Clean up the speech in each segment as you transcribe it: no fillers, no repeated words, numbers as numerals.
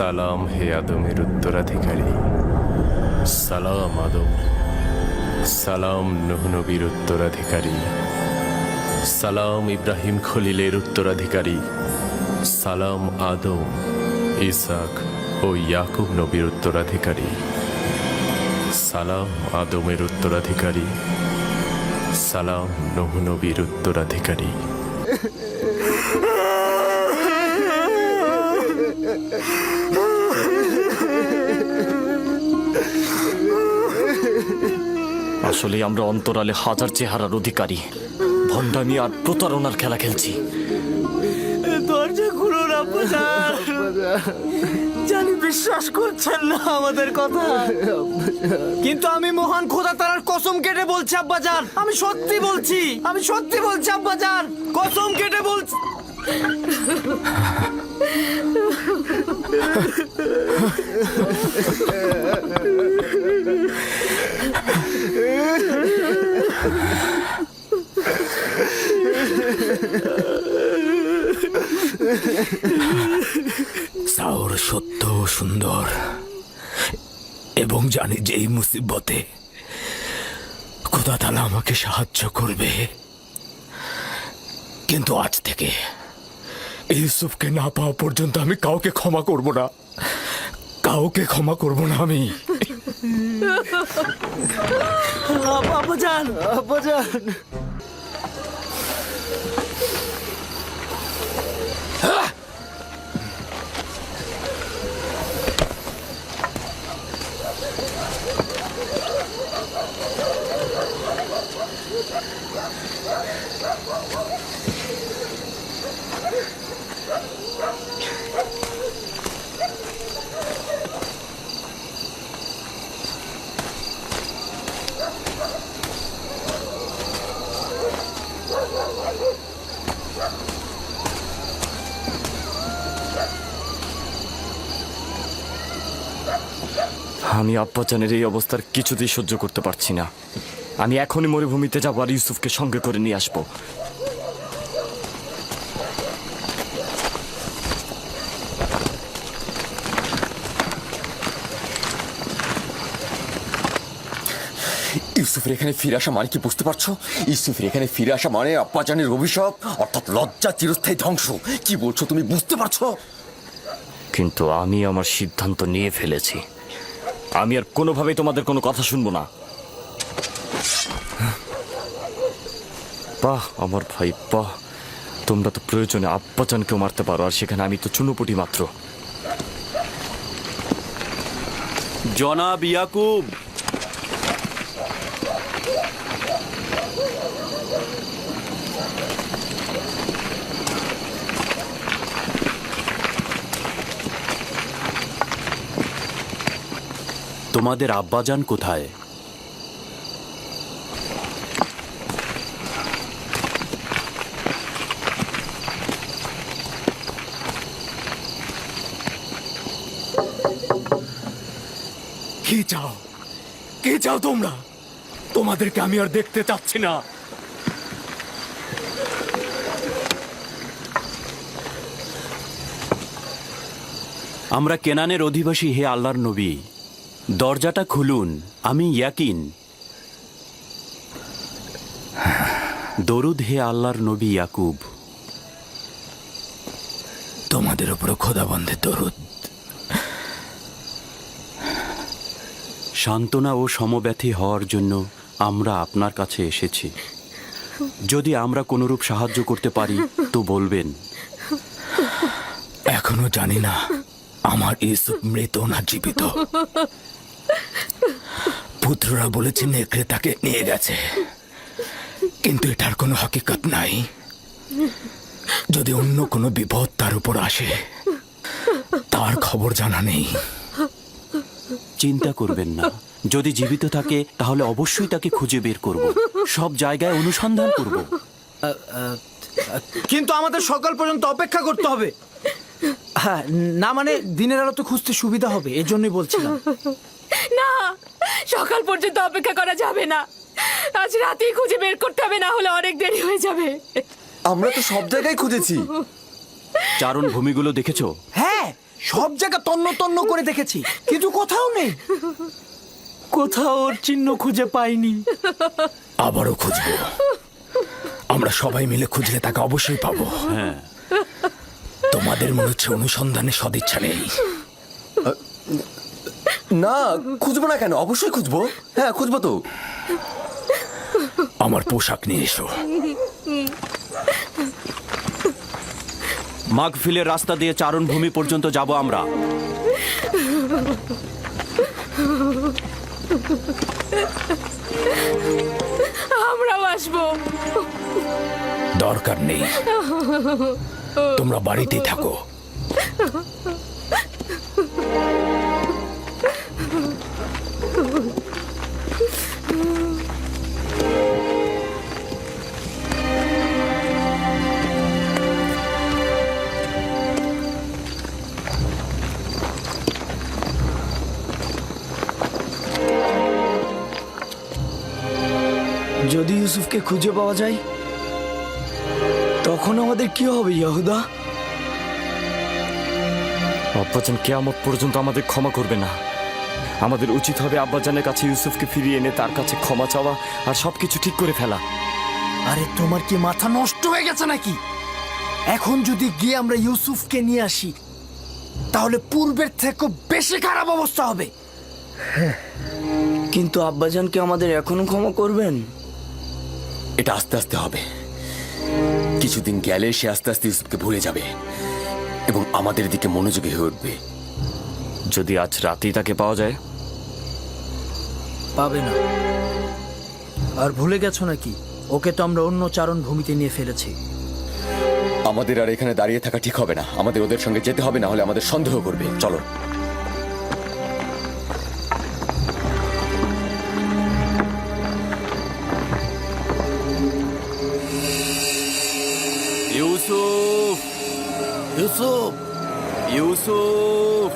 সালাম হে আদমের উত্তরাধিকারী, সালাম আদম। সালাম নূহ নবীর উত্তরাধিকারী, সালাম ইব্রাহিম খলিলের উত্তরাধিকারী, সালাম আদম, ইসাক ও ইয়াকুব নবীর উত্তরাধিকারী, সালাম আদমের উত্তরাধিকারী, সালাম নূহ নবীর উত্তরাধিকারী। আসলে আমরা অন্তরালে হাজার চেহারার অধিকারী, ভণ্ডামি আর প্রতারণার খেলা খেলছি। দরজা খুলুন আব্বাজান। জানি বিশ্বাস করছেন না আমাদের কথা, কিন্তু আমি মহান খোদা তাআলার কসম কেটে বলছি আব্বাজান, আমি সত্যি বলছি, আমি সত্যি বলছি আব্বাজান, কসম কেটে বলছি। সাওর সত্য ও সুন্দর, এবং জানি যে এই মুসিবতে খোদা তাআলা আমাকে সাহায্য করবে। কিন্তু আজ থেকে ইউসুফকে না পাওয়া পর্যন্ত আমি কাউকে ক্ষমা করব না, কাউকে ক্ষমা করব না আমি। আব্বাজান, আব্বাজান। আমি আব্বাজানের এই অবস্থার কিছুতেই সহ্য করতে পারছি না। আমি এখনই মরুভূমিতে যাবো আর ইউসুফকে সঙ্গে করে নিয়ে আসবো। ইউসুফের এখানে ফিরে আসা মানে কি বুঝতে পারছো? ইউসুফের এখানে ফিরে আসা মানে আব্বাজানের অভিশাপ, অর্থাৎ লজ্জা, চিরস্থায়ী ধ্বংস। কি বলছো তুমি, বুঝতে পারছো? কিন্তু আমি আমার সিদ্ধান্ত নিয়ে ফেলেছি। আমি আর কোনোভাবেই তোমাদের কোনো কথা শুনবো না। বাহ আমার ভাই বাহ, তোমরা তো প্রয়োজনে আব্বাজানকেও মারতে পারো, আর সেখানে আমি তো চুনোপুটি মাত্র। জনাব ইয়াকুব, তোমাদের আব্বাজান কোথায়? কি চাও, কি চাও তোমরা? তোমাদেরকে আমি আর দেখতে চাচ্ছি না। আমরা কেনানের অধিবাসী হে আল্লাহর নবী, দরজাটা খুলুন, আমি ইয়াকিন। দরুদ হে আল্লাহর নবী ইয়াকুব। তোমাদের উপর খোদাবন্দের দরুদ। সান্ত্বনা ও সমব্যথী হওয়ার জন্য আমরা আপনার কাছে এসেছি। যদি আমরা কোনরূপ সাহায্য করতে পারি তো বলবেন। এখনো জানি না আমার ইউসুফ মৃত না জীবিত। পুত্ররা বলেছে নেকড়ে তাকে নিয়ে গেছে, কিন্তু এটার কোনো হাকিকত নাই। যদি অন্য কোনো বিপদ তার উপর আসে, তার খবর জানা নেই। চিন্তা করবেন না, যদি জীবিত থাকে তাহলে অবশ্যই তাকে খুঁজে বের করব, সব জায়গায় অনুসন্ধান করব। কিন্তু আমাদের সকাল পর্যন্ত অপেক্ষা করতে হবে। হ্যাঁ, না মানে দিনের আলো তো খুঁজতে সুবিধা হবে, এই জন্যই বলছিলাম। না, সকাল পর্যন্ত অপেক্ষা করা যাবে না। আজ রাতেই খুঁজে বের করতে হবে, না হলে অনেক দেরি হয়ে যাবে। আমরা তো সব জায়গায় খুঁজেছি। চারণ ভূমিগুলো দেখেছো? হ্যাঁ, সব জায়গা তন্ন তন্ন করে দেখেছি, কিন্তু কোথাও নেই। কোথাও ওর চিহ্ন খুঁজে পাইনি। আবারও খুঁজবো। আমরা সবাই মিলে খুঁজলে তাকে অবশ্যই পাবো। হ্যাঁ, তোমাদের মনে হচ্ছে অনুসন্ধানে সদিচ্ছা নেই। না, খুঁজবো না কেন? অবশ্যই খুঁজবো। হ্যাঁ, খুঁজবো তো। আমার পোশাক নিয়ে এসো। মাগফিলের রাস্তা দিয়ে চারণভূমি পর্যন্ত যাব আমরা। আমরাও আসবো। দরকার নেই, তোমরা বাড়িতেই থাকো। যদি ইউসুফকে খুঁজে পাওয়া যায়, তখন আমাদের কি হবে ইয়াহুদা? আব্বাজান কিয়ামত পর্যন্ত আমাদের ক্ষমা করবে না। আমাদের উচিত হবে আব্বাজানের কাছে ইউসুফকে ফিরিয়ে এনে তার কাছে ক্ষমা চাওয়া আর সবকিছু ঠিক করে ফেলা। আরে তোমার কি মাথা নষ্ট হয়ে গেছে নাকি? এখন যদি গিয়ে আমরা ইউসুফকে নিয়ে আসি, তাহলে পূর্বের থেকে বেশি খারাপ অবস্থা হবে। কিন্তু আব্বাজান কি আমাদের এখনো ক্ষমা করবেন? এটা আস্তে আস্তে হবে। কিছুদিন গেলে সে আস্তে আস্তে ইউসুফকে ভুলে যাবে এবং আমাদের দিকে মনোযোগী হয়ে উঠবে। যদি আজ রাতেই তাকে পাওয়া যায়। পাবে না। আর ভুলে গেছো নাকি, ওকে তো আমরা অন্য চারণ ভূমিতে নিয়ে ফেলেছি। আমাদের আর এখানে দাঁড়িয়ে থাকা ঠিক হবে না। আমাদের ওদের সঙ্গে যেতে হবে, না হলে আমাদের সন্দেহ করবে। চলো। ইউসুফ, ইউসুফ, ইউসুফ,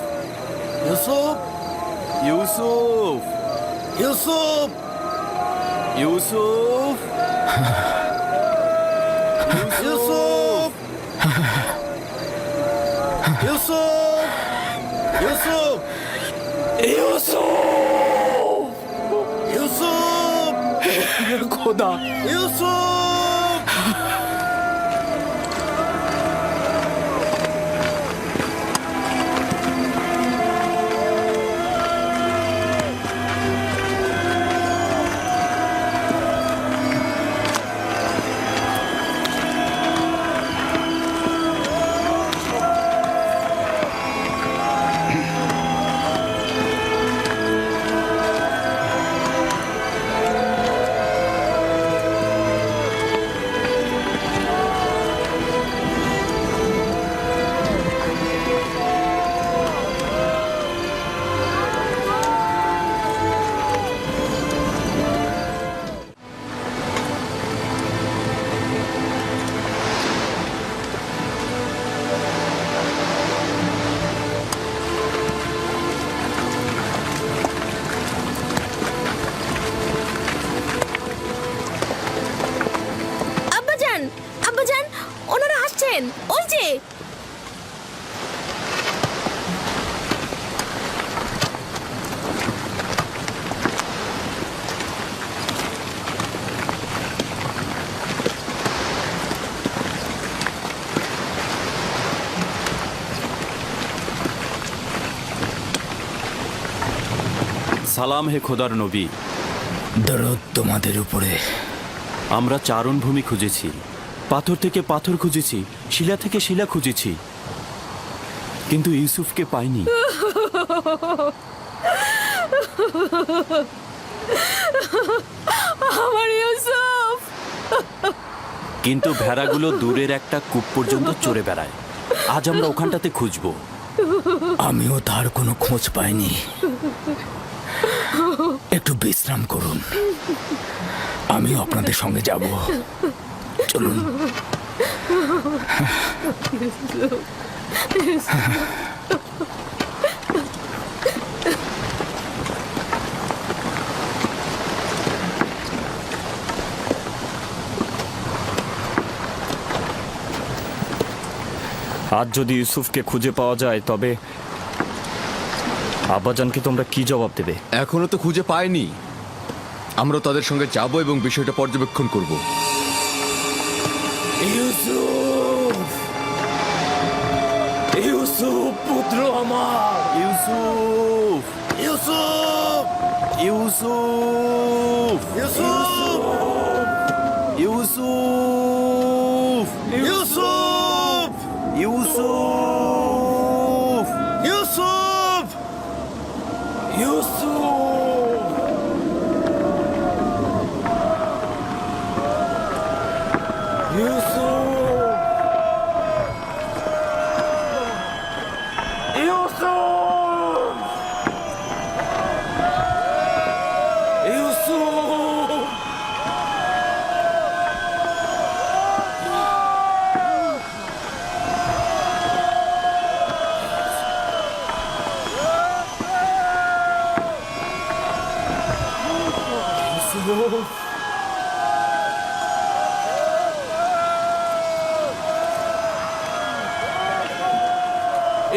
ইউসুফ, ইউসুফ, ইউসুফ, ইউসুফ, ইউসুফ, ইউসুফ, ইউসুফ, ইউসুফ, খোদা, ইউসুফ। আব্বাজান, আব্বাজান, ওনারা আসছেন। ওই যে সালাম হে খোদার নবী। দরুদ তোমাদের উপরে। আমরা চারণভূমি খুঁজেছি, পাথর থেকে পাথর খুঁজেছি, শিলা থেকে শিলা খুঁজেছি, কিন্তু ইউসুফকে পাইনি। আমার ইউসুফ। কিন্তু ভেড়াগুলো দূরের একটা কূপ পর্যন্ত চড়ে বেড়ায়। আজ আমরা ওখানটাতে খুঁজবো। আমিও তার কোনো খোঁজ পাইনি। একটু বিশ্রাম করুন, আমিও আপনাদের সঙ্গে যাব। চলুন। আজ যদি ইউসুফকে খুঁজে পাওয়া যায় তবে আব্বাজানকে তোমরা কি জবাব দেবে? এখনো তো খুঁজে পাইনি। আমরা তাদের সঙ্গে যাব এবং বিষয়টা পর্যবেক্ষণ করব। ইউসুফ পুত্র আমার, ইউসুফ ইউসুফ ইউসুফ ইউসুফ ইউসুফ ইউসুফ ইউসুফ ইউসুফ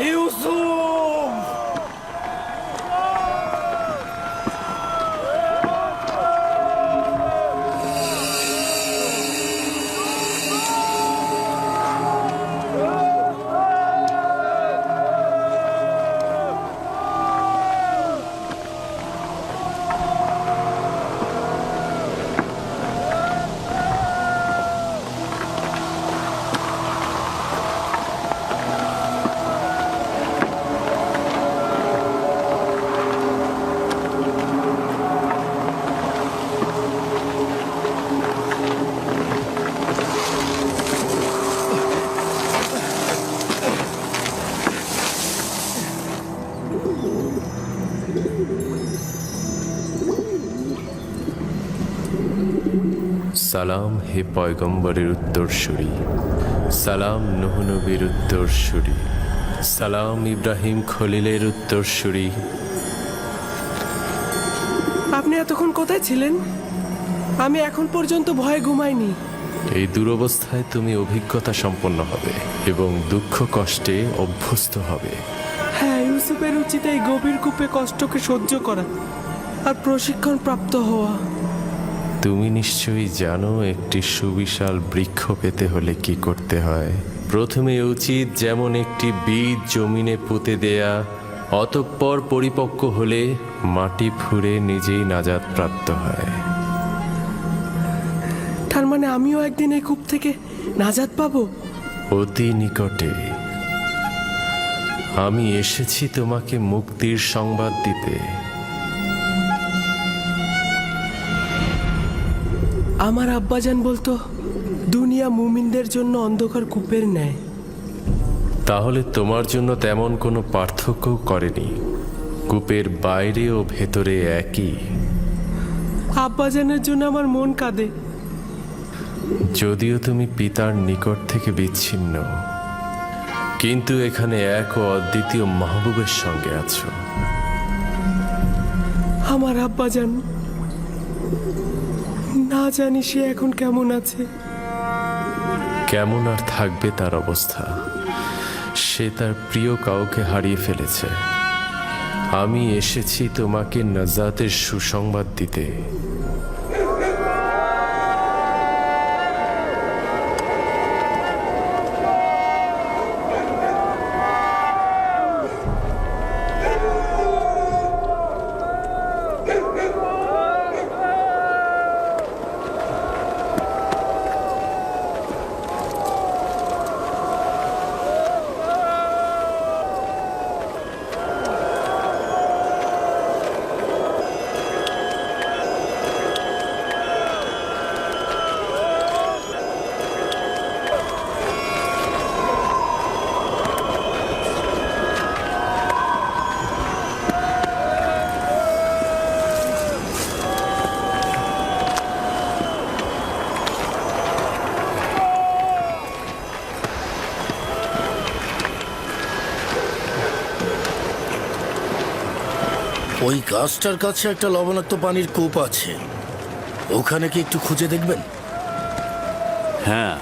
ইউসুফ সালাম হে পয়গম্বরের উত্তরসূরি, সালাম নূহ নবীর উত্তরসূরি, সালাম ইব্রাহিম খলিলের উত্তরসূরি। আপনি এতক্ষণ কোথায় ছিলেন? আমি এখন পর্যন্ত ভয়ে ঘুমাইনি। এই দুরবস্থায় তুমি অভিজ্ঞতা সম্পন্ন হবে এবং দুঃখ কষ্টে অভ্যস্ত হবে। হ্যাঁ, ইউসুফের উচিত এই গভীর কূপে কষ্টকে সহ্য করা আর প্রশিক্ষণ প্রাপ্ত হওয়া। তুমি নিশ্চয়ই জানো একটি সুবিশাল বৃক্ষ পেতে হলে কি করতে হয়। প্রথমে উচিত যেমন একটি বীজ জমিনে পুঁতে দেয়া, অতঃপর পরিপক্ক হলে মাটি ফুঁড়ে নিজেই নাজাত প্রাপ্ত হয়। তার মানে আমিও একদিন এই কূপ থেকে নাজাত পাবো? অতি নিকটে। আমি এসেছি তোমাকে মুক্তির সংবাদ দিতে। আমার আব্বাজান বলতো দুনিয়া মুমিনদের জন্য অন্ধকার কূপের ন্যায়। তাহলে তোমার জন্য তেমন কোনো পার্থক্য করেনি। কূপের বাইরে ও ভেতরে একই। আব্বাজানের জন্য আমার মন কাঁদে। যদিও তুমি পিতার নিকট থেকে বিচ্ছিন্ন, কিন্তু এখানে এক ও অদ্বিতীয় মাহবুবের সঙ্গে আছো। আমার আব্বাজান, না জানি সে এখন কেমন আছে। কেমন আর থাকবে তার অবস্থা? সে তার প্রিয় কাউকে হারিয়ে ফেলেছে। আমি এসেছি তোমাকে নাজাতের সুসংবাদ দিতে। ওই গাছটার কাছে একটা লবণাক্ত পানির কূপ আছে, ওখানে কি একটু খুঁজে দেখবেন? হ্যাঁ,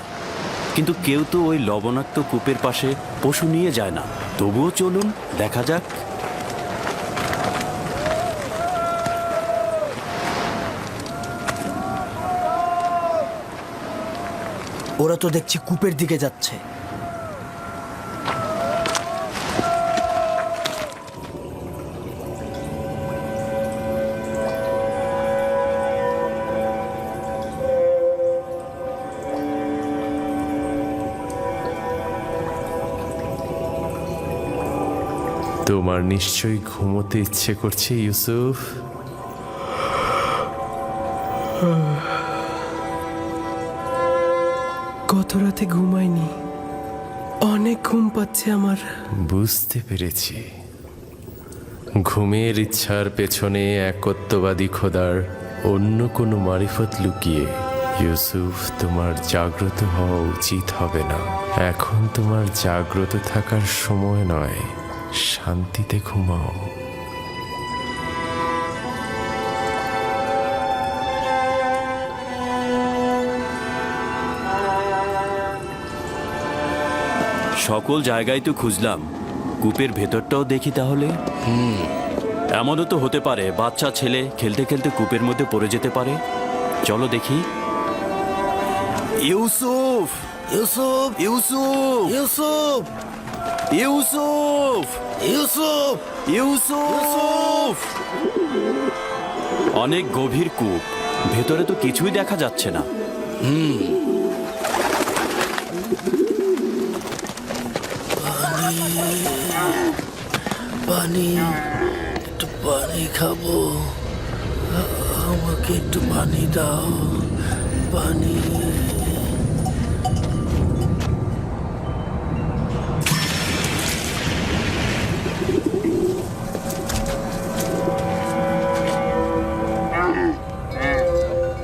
কিন্তু কেউ তো ওই লবণাক্ত কূপের পাশে পশু নিয়ে যায় না। তবুও চলুন দেখা যাক। ওরা তো দেখছি কূপের দিকে যাচ্ছে। তোমার নিশ্চয়ই ঘুমোতে ইচ্ছে করছে ইউসুফ। গত রাতে ঘুমাইনি, অনেক ঘুম পাচ্ছে আমার। বুঝতে পেরেছি, ঘুমের ইচ্ছার পেছনে একত্ববাদী খোদার অন্য কোনো মারিফত লুকিয়ে। ইউসুফ, তোমার জাগ্রত হওয়া উচিত হবে না। এখন তোমার জাগ্রত থাকার সময় নয়, শান্তিতে ঘুমাও। সকল জায়গায় তো খুঁজলাম, কূপের ভেতরটাও দেখি তাহলে। এমনও তো হতে পারে বাচ্চা ছেলে খেলতে খেলতে কূপের মধ্যে পড়ে যেতে পারে। চলো দেখি। ইউসুফ, ইউসুফ ইউসুফ, ইউসুফ ইউসুফ, ইউসুফ ইউসুফ! অনেক গভীর কূপ, ভেতরে তো কিছুই দেখা যাচ্ছে না। পানি, একটু পানি খাবো। আমাকে একটু পানি দাও, পানি।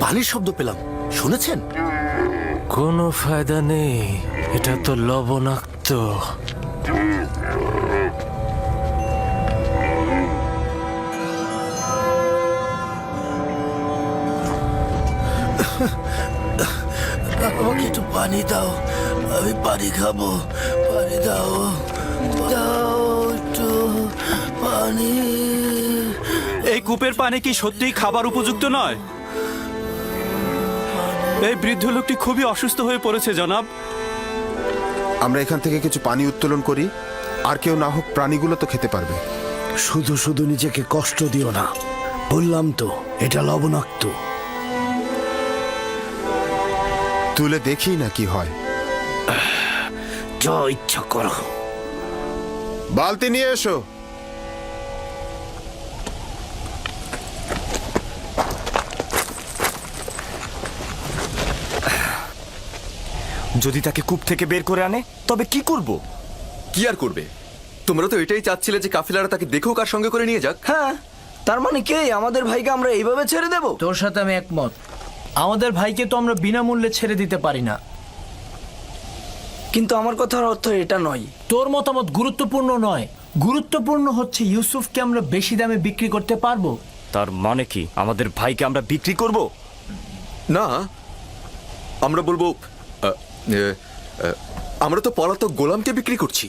পানির শব্দ পেলাম, শুনেছেন? কোনো ফায়দা নেই, এটা তো লবণাক্ত। আমাকে একটু পানি দাও, আমি পানি খাবো। পানি দাও, দাও একটু পানি। এই কূপের পানি কি সত্যিই খাবার উপযুক্ত নয়? এই বৃদ্ধ লোকটি খুবই অসুস্থ হয়ে পড়েছে জনাব। আমরা এখান থেকে কিছু পানি উত্তোলন করি, আর কেউ না হোক প্রাণীগুলো তো খেতে পারবে। শুধু শুধু নিজেকে কষ্ট দিও না, বললাম তো এটা লবণাক্ত। তুলে দেখি না কি হয়। যা ইচ্ছা করো। বালতি নিয়ে এসো। যদি তাকে কূপ থেকে বের করে আনে তবে কি করব? কি আর করবে? তোমরা তো এটাই চাচ্ছিলে যে কাফিলারা তাকে দেখুক আর সঙ্গে করে নিয়ে যাক। হ্যাঁ, তার মানে কে আমাদের ভাইকে আমরা এইভাবে ছেড়ে দেব? তোর সাথে আমি একমত। আমাদের ভাইকে তো আমরা বিনামূল্যে ছেড়ে দিতে পারি না। কিন্তু আমার কথার অর্থ এটা নয়। তোর মতামত গুরুত্বপূর্ণ নয়, গুরুত্বপূর্ণ হচ্ছে ইউসুফকে আমরা বেশি দামে বিক্রি করতে পারবো। তার মানে কি আমাদের ভাইকে আমরা বিক্রি করব? না, আমরা বলবো আমরা তো পলাতক গোলামকে বিক্রি করছি।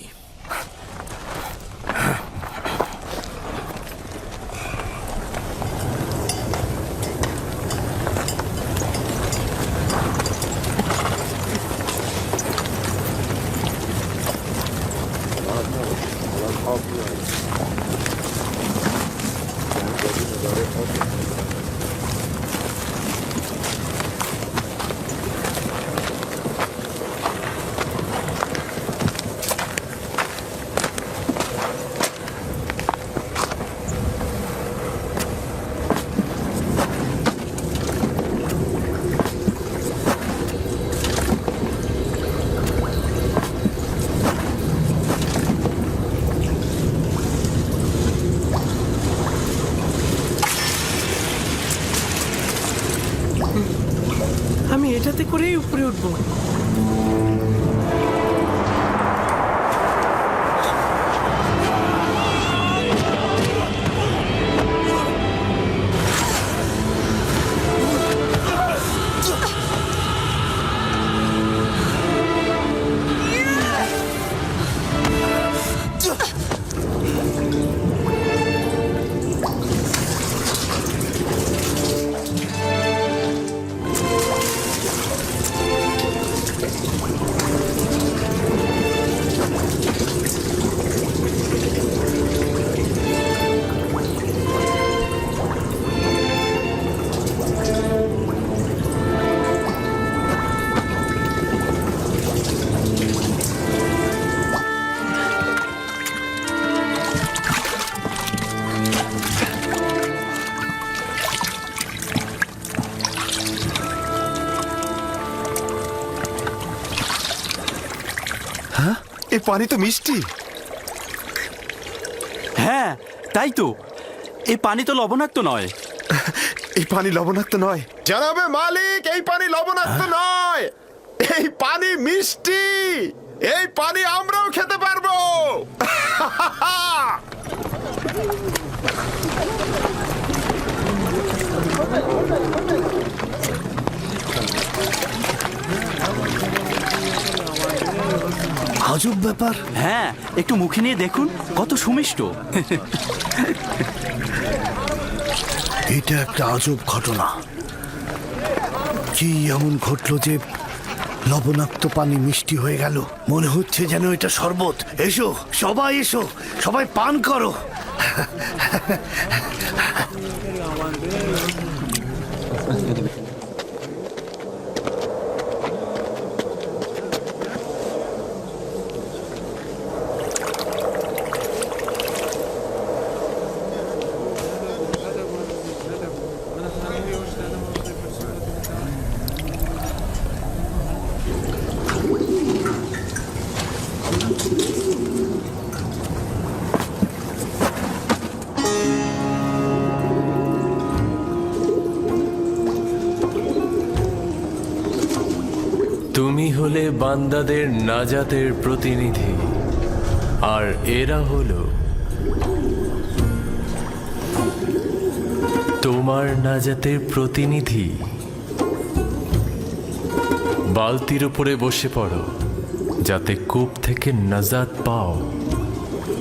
এই পানি তো মিষ্টি। হ্যাঁ তাই তো, এই পানি তো লবণাক্ত নয়। এই পানি লবণাক্ত নয় জানাবে মালিক, এই পানি লবণাক্ত নয়, এই পানি মিষ্টি। এই পানি আমরাও খেতে পারবো। আজব ব্যাপার। হ্যাঁ, একটু মুখে নিয়ে দেখুন, কত সুমিষ্ট। এটা একটা আজব ঘটনা। কি এমন ঘটলো যে লবণাক্ত পানি মিষ্টি হয়ে গেল? মনে হচ্ছে যেন এটা শরবত। এসো সবাই, এসো সবাই পান করো। তুমি হলে বান্দাদের নাজাতের প্রতিনিধি, আর এরা হলো তোমার নাজাতের প্রতিনিধি। বালতির উপরে বসে পড়ো, যাতে কূপ থেকে নাজাত পাও।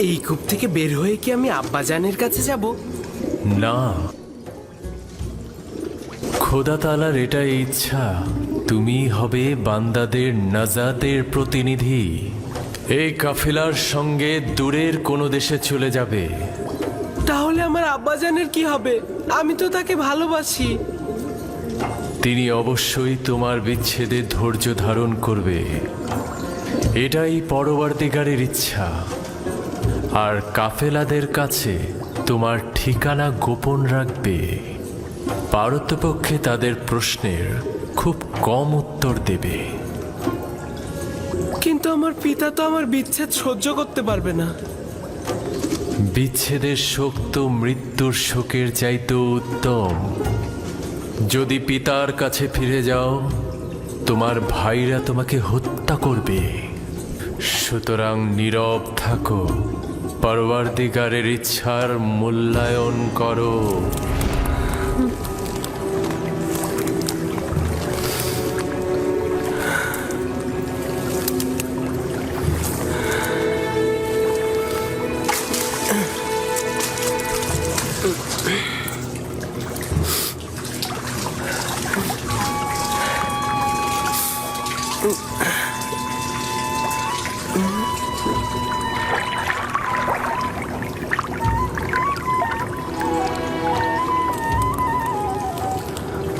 এই কূপ থেকে বের হয়ে কি আমি আব্বাজানের কাছে যাব? না, খোদা তাআলার এটাই ইচ্ছা, তুমি হবে বান্দাদের নাজাতের প্রতিনিধি। এই কাফেলার সঙ্গে দূরের কোনো দেশে চলে যাবে। তাহলে আমার আব্বাজানের কি হবে? আমি তো তাকে ভালোবাসি। তিনি অবশ্যই তোমার বিচ্ছেদে ধৈর্য ধারণ করবে, এটাই পরবর্তীকারের ইচ্ছা। আর কাফেলাদের কাছে তোমার ঠিকানা গোপন রাখবে। পারতপক্ষে তাদের প্রশ্নের খুব কম উত্তর দেবে। কিন্তু আমার পিতা তো আমার বিচ্ছেদ সহ্য করতে পারবে না। বিচ্ছেদের শোক তো মৃত্যুর শোকের চাইতেও উত্তম। যদি পিতার কাছে ফিরে যাও, তোমার ভাইরা তোমাকে হত্যা করবে। সুতরাং নীরব থাকো, পরবর্তীকারের ইচ্ছার মূল্যায়ন করো।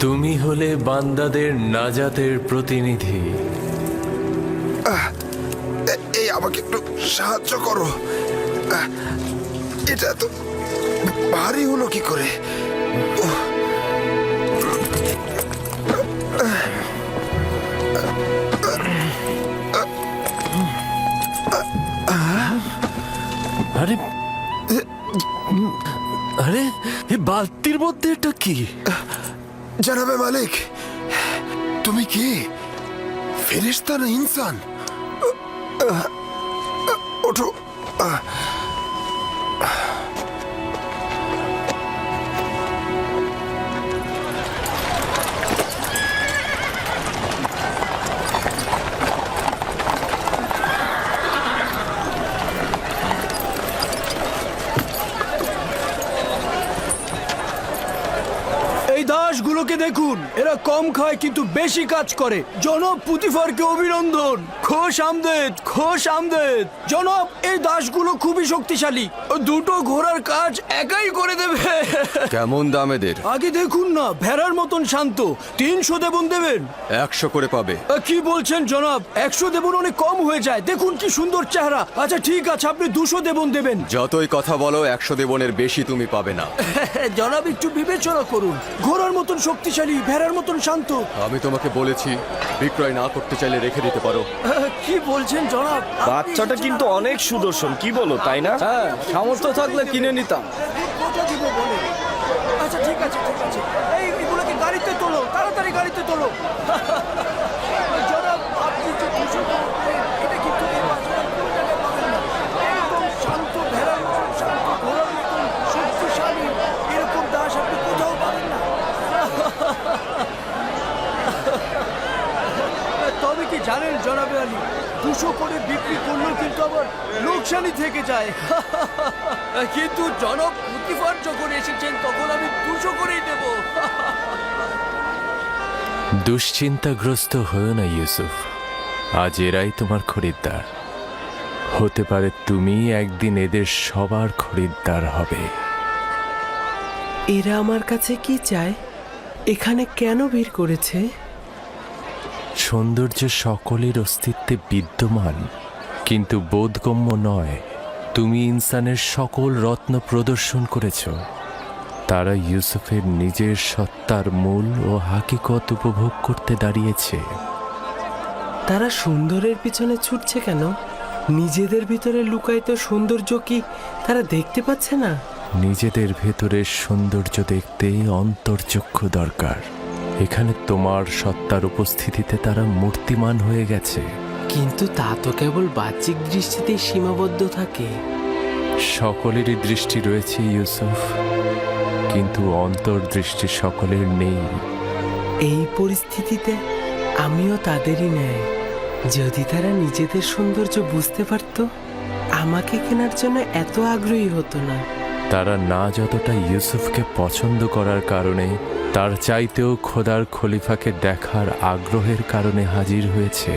তুমি হলে বান্দাদের নাজাতের প্রতিনিধি। এই আমাকে একটু সাহায্য করো। এটা তো ভারী হলো কি করে? আরে আরে, এই বালতির মধ্যে এটা কি? জানাবে মালিক, তুমি কি ফেরেশতা না ইনসান? ওঠো। এই দাসগুলো এগুলোকে দেখুন, এরা কম খায় কিন্তু বেশি কাজ করে। জনাব পুতিফারকে অভিনন্দন। খোশ আমদেদ, খোশ আমদেদ। জনাব, এই দাসগুলো খুবই শক্তিশালী, দুটো ঘোড়ার কাজ একাই করে দেবে। কেমন দাম এদের? আগে দেখুন না, ভেড়ার মতন শান্ত। 300 দেবন দেবেন? 100 করে পাবে। কি বলছেন জনাব? 100 দেবন অনেক কম হয়ে যায়। দেখুন কি সুন্দর চেহারা। আচ্ছা ঠিক আছে, আপনি 200 দেবন দেবেন। যতই কথা বলো 100 দেবনের বেশি তুমি পাবে না। জনাব একটু বিবেচনা করুন, ঘোড়ার মতন শক্তিশালী, ভেড়ার মতন শান্ত। আমি তোমাকে বলেছি বিক্রয় না করতে চাইলে রেখে দিতে পারো। কি বলছেন জনাব? বাচ্চাটা কিন্তু অনেক সুদর্শন, কি বলো, তাই না? হ্যাঁ, সামর্থ্য থাকলে কিনে নিতাম। কত দিব বলে? আচ্ছা ঠিক আছে, ঠিক আছে। এই এগুলোকে গাড়িতে তোলো, তাড়াতাড়ি গাড়িতে তোলো। জনাব, আপনি যে 200 করবেন, এটা কিন্তু এই বাচ্চাটা কোনো জায়গায় পাবেন না। একদম শান্ত, ভেড়ার মতন শান্ত, ঘোড়ার মতন শক্তিশালী, এরকম দাস আপনি কোথাও পাবেন না। তবে কি জানেন জনাবে আলী, 200 করে বিক্রি করলেও কিন্তু আবার লোকসানই থেকে যায়। কিন্তু জনাব পুতিফার যখন এসেছেন তখন আমি 200 করেই দেব। দুশ্চিন্তাগ্রস্ত হয়েও না ইউসুফ, আজ এরাই তোমার খরিদ্দার। হতে পারে তুমি একদিন এদের সবার খরিদ্দার হবে। এরা আমার কাছে কি চায়? এখানে কেন ভিড় করেছে? সৌন্দর্য সকলের অস্তিত্বে বিদ্যমান, কিন্তু বোধগম্য নয়। তুমি ইনসানের সকল রত্ন প্রদর্শন করেছ। তারা ইউসুফের নিজের সত্তার মূল ও হাকিকত উপভোগ করতে দাঁড়িয়েছে। তারা সুন্দরের পিছনে ছুটছে কেন? নিজেদের ভিতরে লুকায়িত সৌন্দর্য কি তারা দেখতে পাচ্ছে না? নিজেদের ভেতরের সৌন্দর্য দেখতে অন্তর্চক্ষু দরকার। এখানে তোমার সত্তার উপস্থিতিতে তারা মূর্তিমান হয়ে গেছে। কিন্তু তা তো কেবল বাহ্যিক দৃষ্টিতেই সীমাবদ্ধ থাকে। সকলেরই দৃষ্টি রয়েছে ইউসুফ, কিন্তু অন্তর্দৃষ্টি সকলের নেই। এই পরিস্থিতিতে আমিও তাদেরই ন্যায়। যদি তারা নিজেদের সৌন্দর্য বুঝতে পারত, আমাকে কেনার জন্য এত আগ্রহী হতো না। তারা না যতটা ইউসুফকে পছন্দ করার কারণে, তার চাইতেও খোদার খলিফাকে দেখার আগ্রহের কারণে হাজির হয়েছে।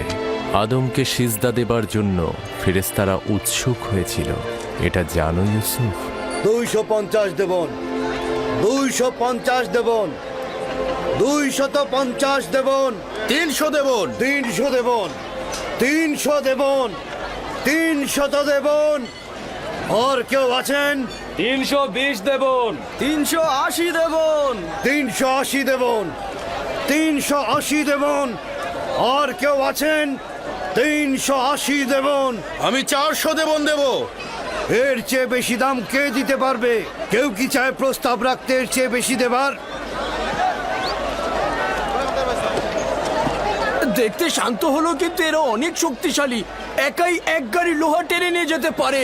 আদমকে সিজদা দেবার জন্য ফেরেশতারা উৎসুক হয়েছিল। এটা জানো ইউসুফ? 250 দেবন, 250 দেবন, 250 দেবন, 300 দেবন। 300 দেবন, 300 দেবন, 300 দেবন। আর কেউ আছেন? 320 দেবন, 380 দেবন, 380 দেবন, 380 দেবন। আর কেউ আছেন? 380 দেবন। আমি 400 দেবন দেব। এর চেয়ে বেশি দাম কে দিতে পারবে? কেউ কি চায় প্রস্তাব রাখতে এর চেয়ে বেশি দেবার? দেখতে শান্ত হলো কিন্তু এরা অনেক শক্তিশালী। একাই এক গাড়ি লোহা টেনে নিয়ে যেতে পারে।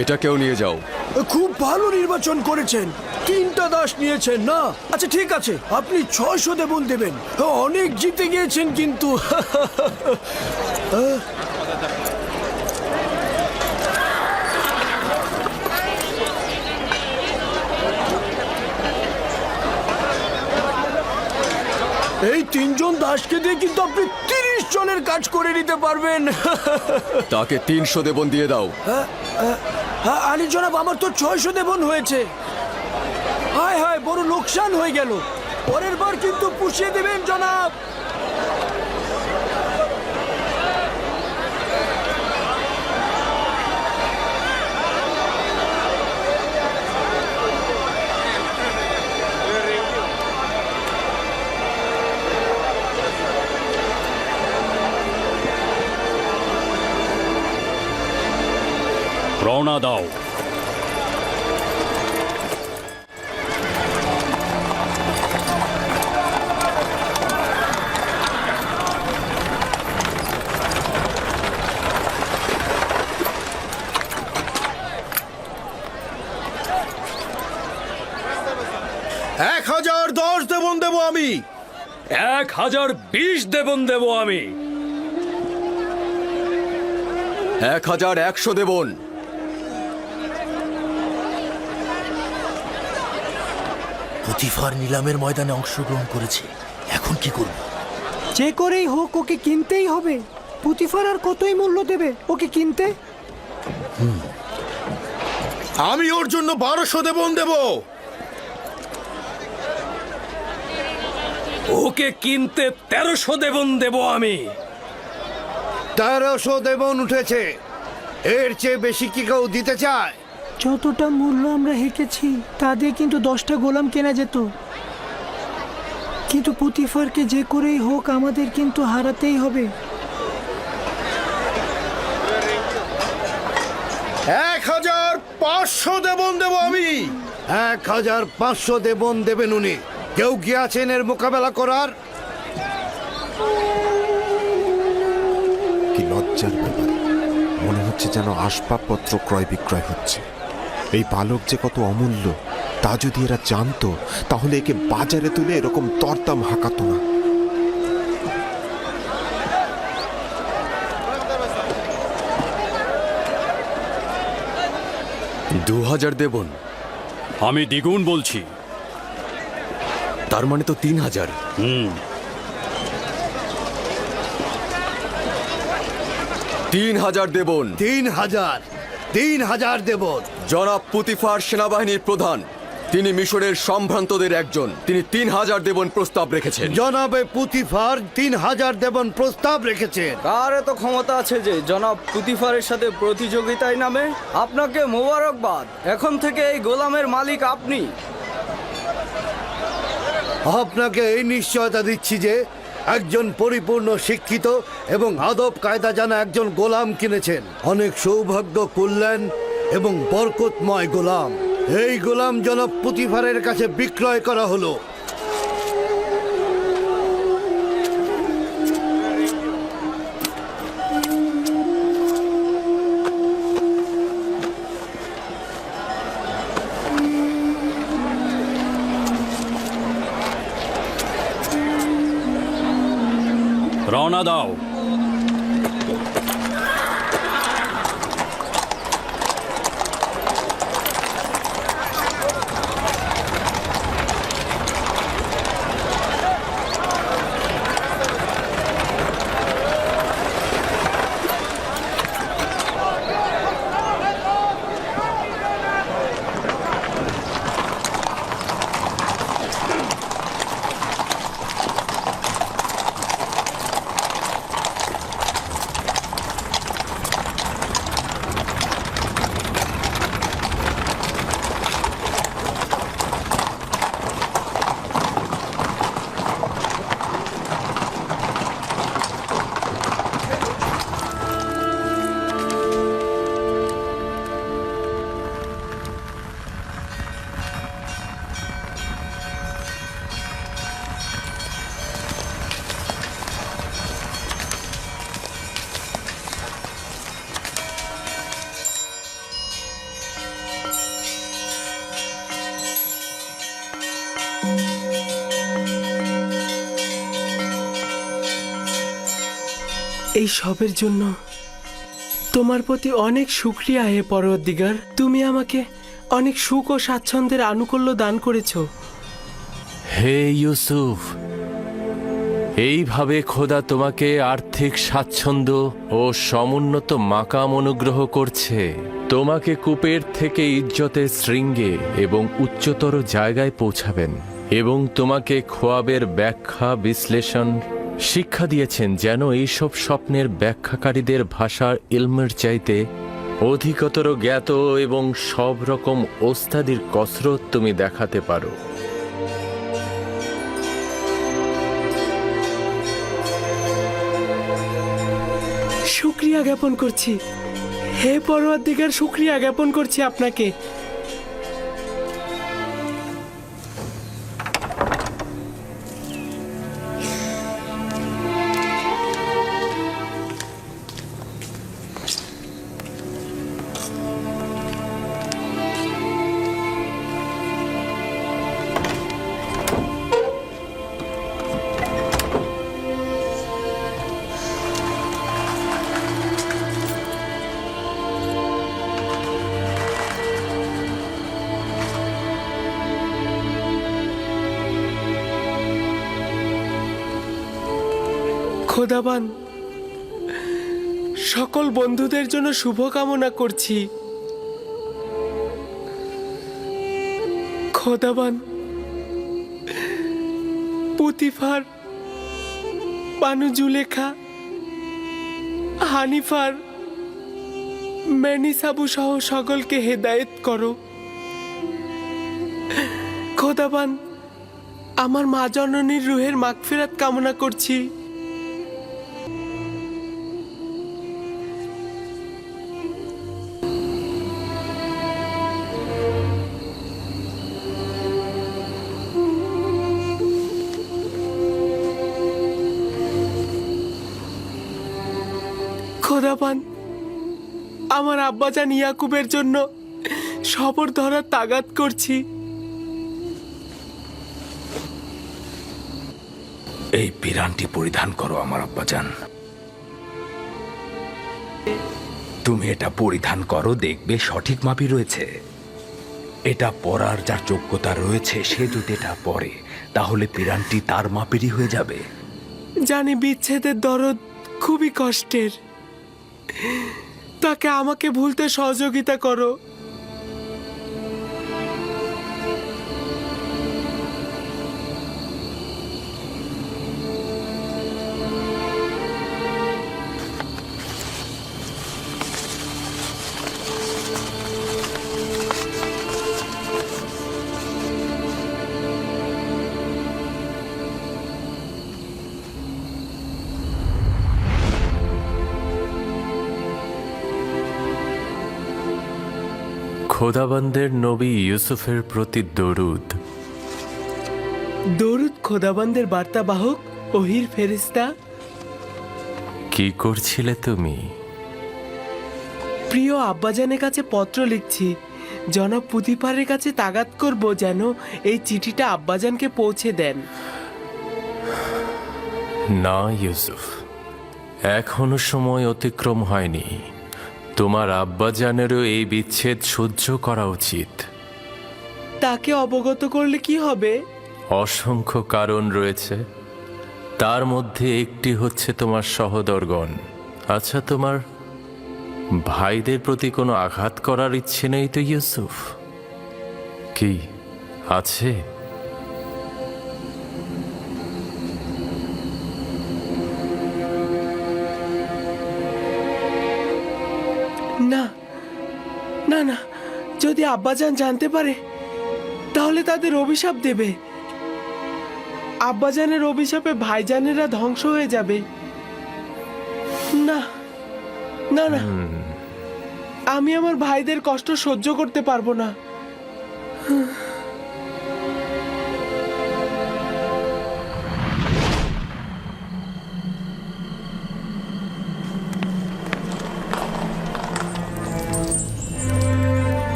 এটা কেউ নিয়ে যাও। খুব ভালো নির্বাচন করেছেন, 3টা দাস নিয়েছেন না? আচ্ছা ঠিক আছে, আপনি 600 দেবন দেবেন। অনেক জিতে গিয়েছেন কিন্তু। এই 3 জন দাসকে দিয়ে কিন্তু আপনি 30 জনের কাজ করে নিতে পারবেন। তাকে 300 দেবন দিয়ে দাও। হ্যাঁ আলী জনাব, আমার তো 600 দেবন হয়েছে। হায় হায়, বড় লোকসান হয়ে গেল। পরের বার কিন্তু পুষিয়ে দেবেন জনাব। রওনা দাও। এক 1010 দেবন দেব আমি। 1020 দেবন দেব আমি। 1100 দেবন। পুতিফার নিলামের ময়দানে অংশগ্রহণ করেছে, এখন কি করব? যে করেই হোক ওকে কিনতেই হবে। পুতিফার আর কতই মূল্য দেবে ওকে কিনতে? আমি ওর জন্য 1200 দেবন দেব। ওকে কিনতে 1300 দেবন দেব আমি। 1300 দেবন উঠেছে, এর চেয়ে বেশি কি কেউ দিতে চায়? যতটা মূল্য আমরা হেঁকেছি তা দিয়ে কিন্তু 10টা গোলাম কেনা যেত। কিন্তু পুতিফারকে যে করেই হোক আমাদের কিন্তু হারাতেই হবে। 1500 দেবন দেব আমি। 1500 দেবন দেবেন উনি। কেউ কি আছেন এর মোকাবেলা করার? কি লজ্জার ব্যাপার, মনে হচ্ছে যেন আসবাবপত্র ক্রয় বিক্রয় হচ্ছে। এই বালক যে কত অমূল্য তা যদি এরা জানতো তাহলে একে বাজারে তুলে এরকম দরদাম হাঁকাতো না। $2000 দেবন। আমি দ্বিগুণ বলছি। তার মানে তো 3000। 3000 দেবন। 3000 দেবন। জনাব পুতিফার সেনাবাহিনীর প্রধান, তিনি মিশরের সম্ভ্রান্তদের একজন। তিনি 3000 দেবন প্রস্তাব রেখেছেন। জনাবে পুতিফার 3000 দেবন প্রস্তাব রেখেছেন। কার এত ক্ষমতা আছে যে জনাব পুতিফারের সাথে প্রতিযোগিতায় নামে? আপনাকে মোবারকবাদ, এখন থেকে এই গোলামের মালিক আপনি। আপনাকে এই নিশ্চয়তা দিচ্ছি যে একজন পরিপূর্ণ শিক্ষিত এবং আদব কায়দা জানা একজন গোলাম কিনেছেন। অনেক সৌভাগ্য, কল্যাণ এবং বরকতময় গোলাম। এই গোলাম জনাব পুতিফারের কাছে বিক্রয় করা হলো। রওনা দাও। এই সবের জন্য তোমার প্রতি অনেক শুকরিয়া হে পরওয়ারদিগার। তুমি আমাকে অনেক সুখ ও স্বাচ্ছন্দ্যের আনুকূল্য দান করেছো। হে ইউসুফ, এইভাবে খোদা তোমাকে আর্থিক স্বাচ্ছন্দ্য ও সমুন্নত মাকাম অনুগ্রহ করছে। তোমাকে কূপের থেকে ইজ্জতের শৃঙ্গে এবং উচ্চতর জায়গায় পৌঁছাবেন এবং তোমাকে খোয়াবের ব্যাখ্যা বিশ্লেষণ শিক্ষা দিয়েছেন, যেন এইসব স্বপ্নের ব্যাখ্যাকারীদের ভাষার ইলমের চাইতে অধিকতর জ্ঞাত এবং সব রকম ওস্তাদির কসরত তুমি দেখাতে পারো। শুকরিয়া জ্ঞাপন করছি হে পরওয়ারদিগার, শুকরিয়া জ্ঞাপন করছি আপনাকে। খোদাবান, সকল বন্ধুদের জন্য শুভকামনা করছি। খোদাবান, পুতিফার, বানু জুলেখা, হানিফার, ম্যানিসাবু সহ সকলকে হেদায়েত করো। খোদাবান, আমার মা জননীর রুহের মাগফিরাত কামনা করছি। খোদাবান, আমার আব্বাজান ইয়াকুবের জন্য সবর ধরার তাগাদ করছি। এই পিরানটি পরিধান করো আমার আব্বাজান। তুমি এটা পরিধান করো, দেখবে সঠিক মাপই রয়েছে। এটা পরার যার যোগ্যতা রয়েছে সে যদি এটা পরে তাহলে পিরানটি তার মাপেরই হয়ে যাবে। জানি বিচ্ছেদের দরদ খুবই কষ্টের, তাকে আমাকে ভুলতে সহযোগিতা করো। খোদাবন্দের নবী ইউসুফের প্রতি দরুদ। দরুদ খোদাবন্দের বার্তাবাহক ওহির ফেরেশতা। কি করছিলে তুমি? প্রিয় আব্বাজানের কাছে পত্র লিখছি। জনাব পুতিফারের কাছে তাগাদ করব যেন এই চিঠিটা আব্বাজানকে পৌঁছে দেন। না ইউসুফ, এখনো সময় অতিক্রম হয়নি। তোমার আব্বাজানেরও এই বিচ্ছেদ সহ্য করা উচিত। তাকে অবগত করলে কি হবে? অসংখ্য কারণ রয়েছে, তার মধ্যে একটি হচ্ছে তোমার সহোদরগণ। আচ্ছা, তোমার ভাইদের প্রতি কোনো আঘাত করার ইচ্ছে নেই তো ইউসুফ? কি আছে? না না না, যদি আব্বাজান জানতে পারে তাহলে তাদের অভিশাপ দেবে। আব্বাজানের অভিশাপে ভাইজানেরা ধ্বংস হয়ে যাবে। না না না, আমি আমার ভাইদের কষ্ট সহ্য করতে পারবো না।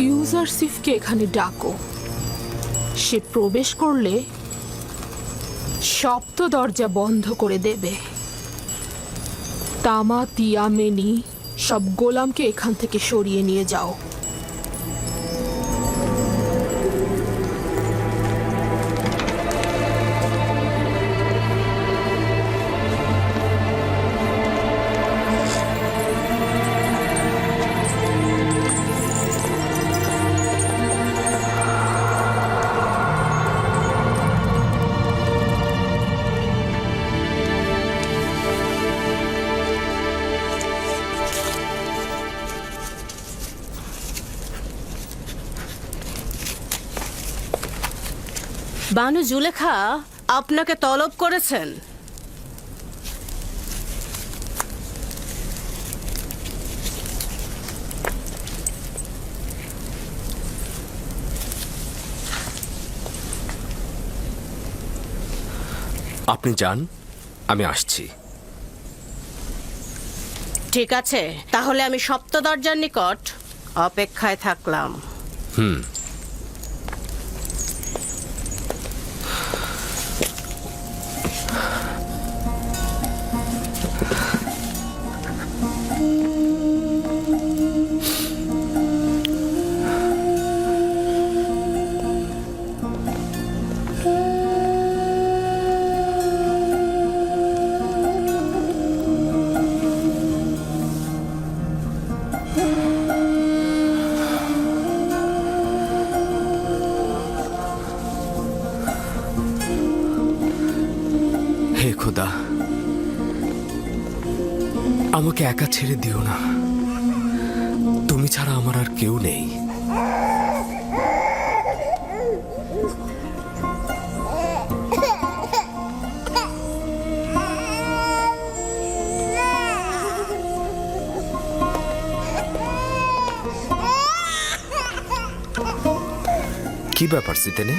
ইউজারসিফকে এখানে ডাকো। সে প্রবেশ করলে সপ্ত দরজা বন্ধ করে দেবে। তামা, তিয়ামেনি সব গোলামকে এখান থেকে সরিয়ে নিয়ে যাও। বানু জুলেখা আপনাকে তলব করেছেন। আপনি যান, আমি আসছি। ঠিক আছে, তাহলে আমি সপ্ত দরজার নিকট অপেক্ষায় থাকলাম। হে খোদা, আমাকে একা ছেড়ে দিও না। তুমি ছাড়া আমার আর কেউ নেই। কি ব্যাপার সিতেনে?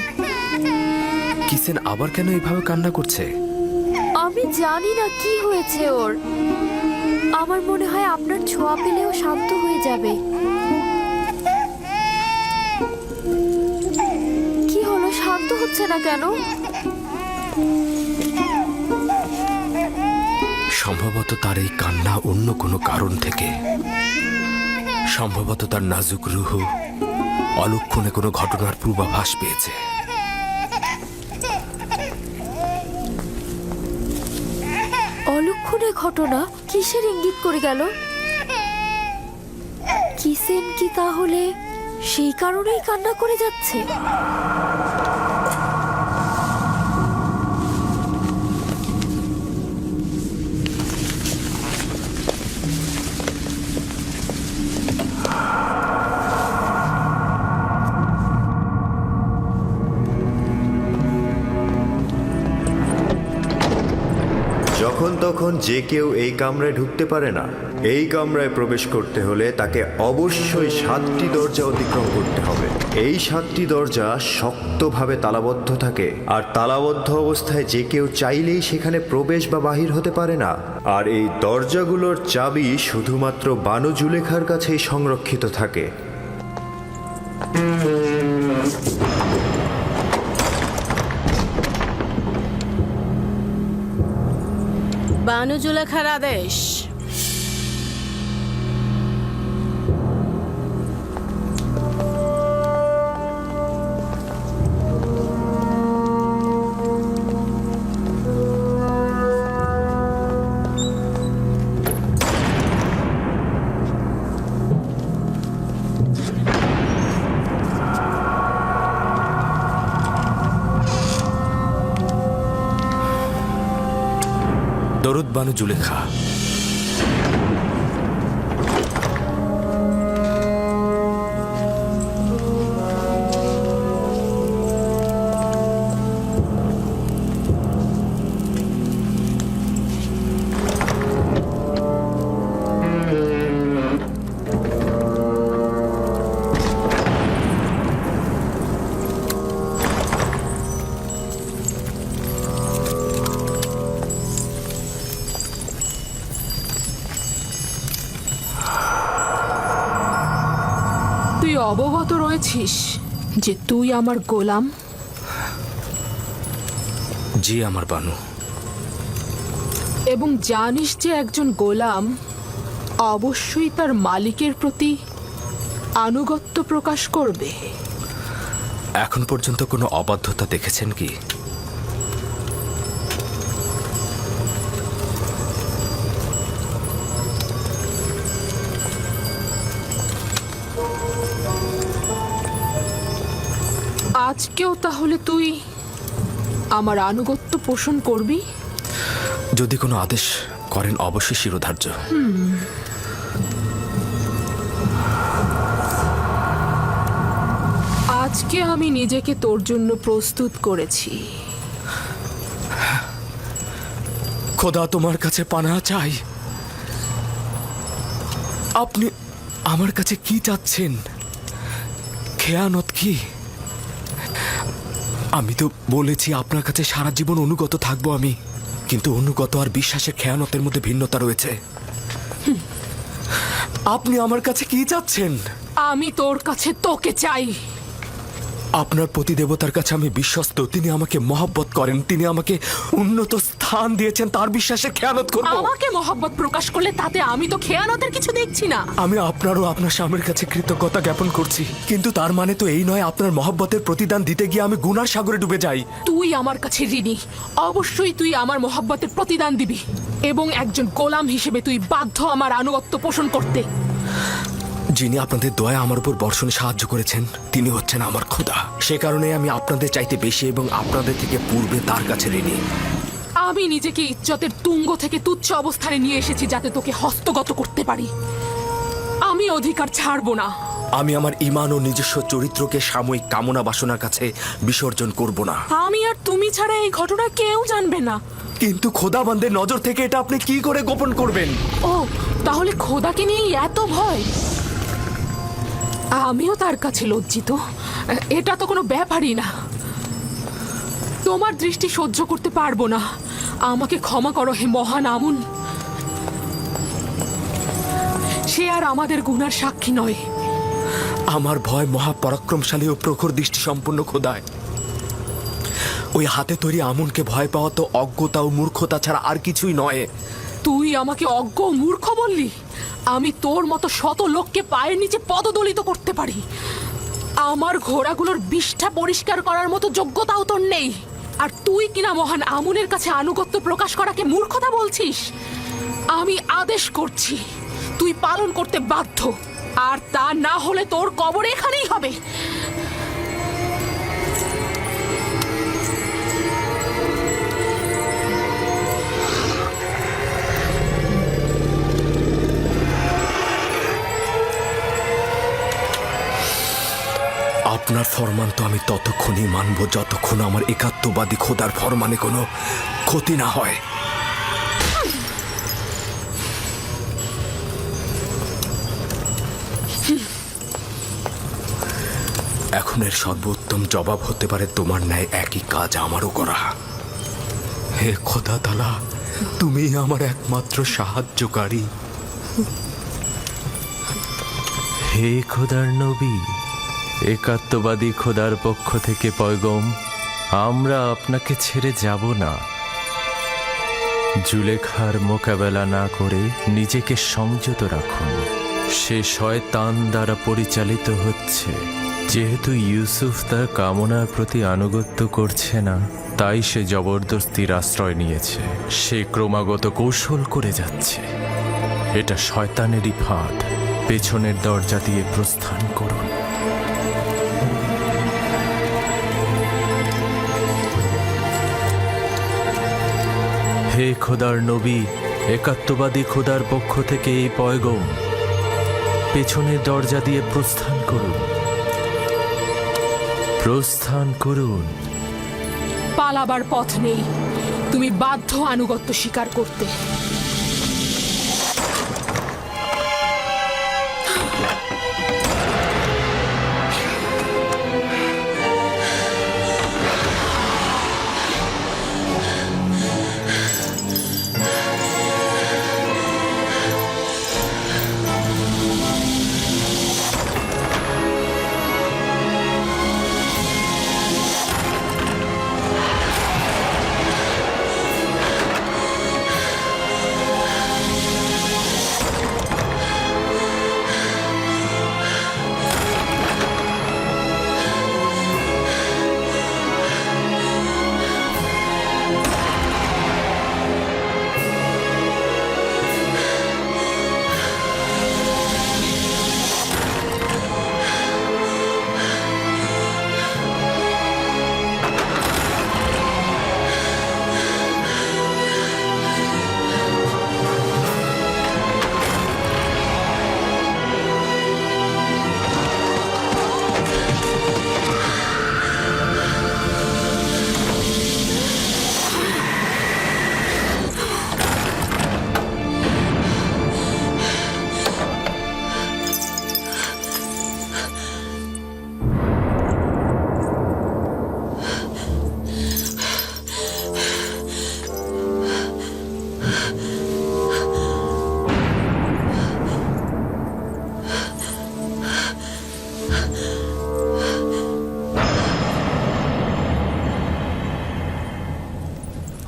কিসেন আবার কেন এইভাবে কান্না করছে? আমি জানি না কি হয়েছে ওর। আমার মনে হয় আপনার ছোঁয়া পেলেও শান্ত হয়ে যাবে। কি হলো, শান্ত হচ্ছে না কেন? সম্ভবত তার এই কান্না অন্য কোনো কারণ থেকে। সম্ভবত তার নাজুক রুহ অলক্ষণে কোনো ঘটনার পূর্বাভাস পেয়েছে। অলক্ষণে ঘটনা? কিসের ইঙ্গিত করে গেল? কিসেন কি তাহলে সেই কারণেই কান্না করে যাচ্ছে? যখন তখন যে কেউ এই কামরায় ঢুকতে পারে না। এই কামরায় প্রবেশ করতে হলে তাকে অবশ্যই 7টি দরজা অতিক্রম করতে হবে। এই 7টি দরজা শক্তভাবে তালাবদ্ধ থাকে, আর তালাবদ্ধ অবস্থায় যে কেউ চাইলেই সেখানে প্রবেশ বা বাহির হতে পারে না। আর এই দরজাগুলোর চাবি শুধুমাত্র বানু জুলেখার কাছেই সংরক্ষিত থাকে। বানু জুলেখার আদেশ। দরুদ বানু জুলেখা। তুই অবগত রয়েছিস যে তুই আমার গোলাম? জি আমার বানু। এবং জানিস যে একজন গোলাম অবশ্যই তার মালিকের প্রতি আনুগত্য প্রকাশ করবে। এখন পর্যন্ত কোনো অবাধ্যতা দেখেছেন কি? আজকেও তাহলে তুই আমার আনুগত্য পোষণ করবি? যদি কোনো আদেশ করেন অবশ্যই শিরোধার্য। আজকে আমি নিজেকে তোর জন্য প্রস্তুত করেছি। খোদা তোমার কাছে পানাহ চাই। আপনি আমার কাছে কি চাচ্ছেন? খেয়ানত কি? আমি তো বলেছি আপনার কাছে সারা জীবন অনুগত থাকবো আমি, কিন্তু অনুগত আর বিশ্বাসের খেয়ানতের মধ্যে ভিন্নতা রয়েছে। আপনি আমার কাছে কি চাচ্ছেন? আমি তোর কাছে তোকে চাই। আপনার প্রতিদেবতার কাছে আমি বিশ্বস্ত। তিনি আমাকে মহব্বত করেন, তিনি আমাকে উন্নত স্থান দিয়েছেন। তার বিশ্বাসের খেয়ানত করব। আমাকে মহব্বত প্রকাশ করলে তাতে আমি তো খেয়ানতের কিছু দেখছি না। আমি আপনারও আপনার স্বামীর কাছে কৃতজ্ঞতা জ্ঞাপন করছি, কিন্তু তার মানে তো এই নয় আপনার মহব্বতের প্রতিদান দিতে গিয়ে আমি গুনার সাগরে ডুবে যাই। তুই আমার কাছে ঋণী, অবশ্যই তুই আমার মহব্বতের প্রতিদান দিবি, এবং একজন গোলাম হিসেবে তুই বাধ্য আমার আনুগত্য পোষণ করতে। যিনি আপনাদের দয়া আমার উপর বর্ষণে সাহায্য করেছেন তিনি হচ্ছেন আমার খোদা। সে কারণে আমি আপনাদের চাইতে বেশি এবং আপনাদের থেকে পূর্বে তার কাছে ঋণী। আমি নিজেকে ইজ্জতের তুঙ্গ থেকে তুচ্ছ অবস্থানে নিয়ে এসেছি যাতে তোকে হস্তগত করতে পারি। আমি অধিকার ছাড়বো না। আমি আমার ঈমান ও নিজস্ব চরিত্রকে সাময়িক কামনা বাসনার কাছে বিসর্জন করব না। আমি আর তুমি ছাড়া এই ঘটনা কেউ জানবে না। কিন্তু খোদাবন্দের নজর থেকে এটা আপনি কি করে গোপন করবেন? ও, তাহলে খোদাকে নিয়ে এত ভয়? আমিও তার কাছে লজ্জিত। এটা তো কোনো ব্যাপারই না। তোমার দৃষ্টি সহ্য করতে পারবো না। আমাকে ক্ষমা করো হে মহান আমুন। সে আর আমাদের গুনার সাক্ষী নয়। আমার ভয় মহাপরাক্রমশালী ও প্রখর দৃষ্টি সম্পন্ন খোদায়। ওই হাতে তৈরি আমুনকে ভয় পাওয়া তো অজ্ঞতা ও মূর্খতা ছাড়া আর কিছুই নয়। তুই আমাকে অজ্ঞ ও মূর্খ বললি? আমি তোর মতো শত লোককে পায়ের নিচে পদদলিত করতে পারি। আমার ঘোড়াগুলোর বিষ্ঠা পরিষ্কার করার মতো যোগ্যতাও তোর নেই, আর তুই কিনা মহান আমুনের কাছে আনুগত্য প্রকাশ করাকে মূর্খতা বলছিস? আমি আদেশ করছি, তুই পালন করতে বাধ্য, আর তা না হলে তোর কবর এখানেই হবে। আপনার ফরমান তো আমি ততক্ষণই মানব যতক্ষণ আমার একাত্মবাদী খোদার ফরমানে কোনো ক্ষতি না হয়। এখন এর সর্বোত্তম জবাব হতে পারে তোমার ন্যায় একই কাজ আমারও করা। হে খোদা তাআলা, তুমি আমার একমাত্র সাহায্যকারী। হে খোদার নবী, একাত্মবাদী খোদার পক্ষ থেকে পয়গম, আমরা আপনাকে ছেড়ে যাব না। জুলেখার মোকাবেলা না করে নিজেকে সংযত রাখুন। সে শয়তান দ্বারা পরিচালিত হচ্ছে। যেহেতু ইউসুফ তার কামনার প্রতি আনুগত্য করছে না, তাই সে জবরদস্তির আশ্রয় নিয়েছে। সে ক্রমাগত কৌশল করে যাচ্ছে। এটা শয়তানেরই ফাঁদ। পেছনের দরজা দিয়ে প্রস্থান করুন। হে খোদার নবী, একাত্মবাদী খোদার পক্ষ থেকে এই পয়গম, পেছনের দরজা দিয়ে প্রস্থান করুন। প্রস্থান করুন। পালাবার পথ নেই, তুমি বাধ্য আনুগত্য স্বীকার করতে।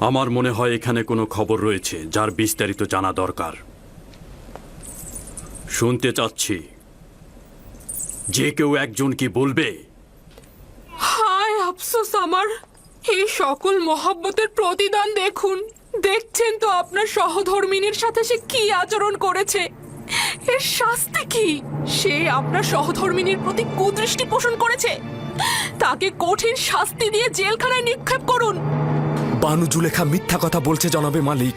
আমার মনে হয় এখানে কোনো খবর রয়েছে যার বিস্তারিত জানা দরকার। শুনতে চাচ্ছি, যে কেউ একজন কি বলবে? হায় আফসোস আমার, এই সকল মহব্বতের প্রতিদান দেখুন। দেখছেন তো আপনার সহধর্মিনীর সাথে সে কি আচরণ করেছে। এর শাস্তি কি? সে আপনার সহধর্মিনীর প্রতি কুদৃষ্টি পোষণ করেছে। তাকে কঠিন শাস্তি দিয়ে জেলখানায় নিক্ষেপ করুন। বানু জুলেখা মিথ্যা কথা বলছে জনাবে মালিক।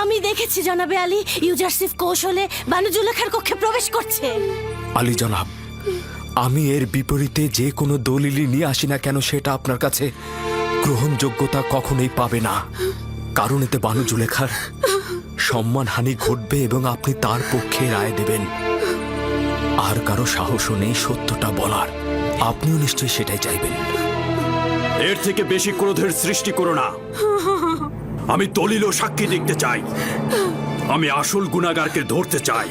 আমি দেখেছি জনাবে আলী ইউজারসিফ কৌশলে বানু জুলেখার কক্ষে প্রবেশ করছে। আলী জনাব, আমি এর বিপরীতে যে কোনো দলিলই নিয়ে আসি না কেন সেটা আপনার কাছে গ্রহণযোগ্যতা কখনোই পাবে না। কারণ এতে বানু জুলেখার সম্মানহানি ঘটবে এবং আপনি তার পক্ষে রায় দেবেন। আর কারো সাহসও নেই সত্যটা বলার। আপনিও নিশ্চয়ই সেটাই চাইবেন। এর থেকে বেশি ক্রোধের সৃষ্টি করো না। আমি দলিল ও সাক্ষী দেখতে চাই। আমি আসল গুনাহগারকে ধরতে চাই।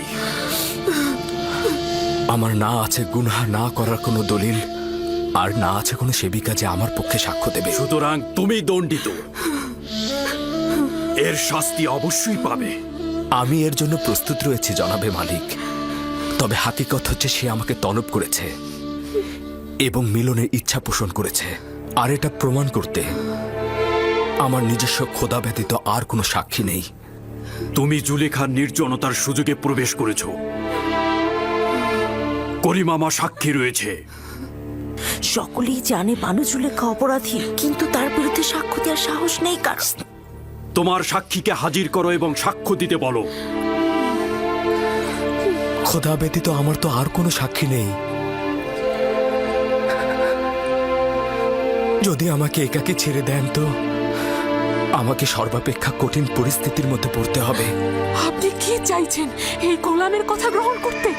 আমার না আছে গুনাহ না করার কোনো দলিল, আর না আছে কোনো সেবিকা যে আমার পক্ষে সাক্ষ্য দেবে। সুতরাং তুমি দণ্ডিত। এর শাস্তি অবশ্যই পাবে। আমি এর জন্য প্রস্তুত রয়েছি জনাবে মালিক। তবে হাকিকত হচ্ছে সে আমাকে তলব করেছে এবং মিলনের ইচ্ছা পোষণ করেছে। আর এটা প্রমাণ করতে আমার নিজস্ব খোদা ব্যতীত আর কোনো সাক্ষী নেই। তুমি জুলেখার নির্জনতার সুযোগে প্রবেশ করেছ। করিমামা সাক্ষী রয়েছে। সকলেই জানে বানু জুলেখা অপরাধী, কিন্তু তার বিরুদ্ধে সাক্ষ্য দেওয়ার সাহস নেই কার। তোমার সাক্ষীকে হাজির করো এবং সাক্ষ্য দিতে বলো। খোদা ব্যতীত আমার তো আর কোনো সাক্ষী নেই। যদি আমাকে একাকে ছেড়ে দেন তো আমাকে সর্বাপেক্ষা কঠিন পরিস্থিতির মধ্যে পড়তে হবে। আপনি কি চাইছেন, এই গোলামের কথা গ্রহণ করতে?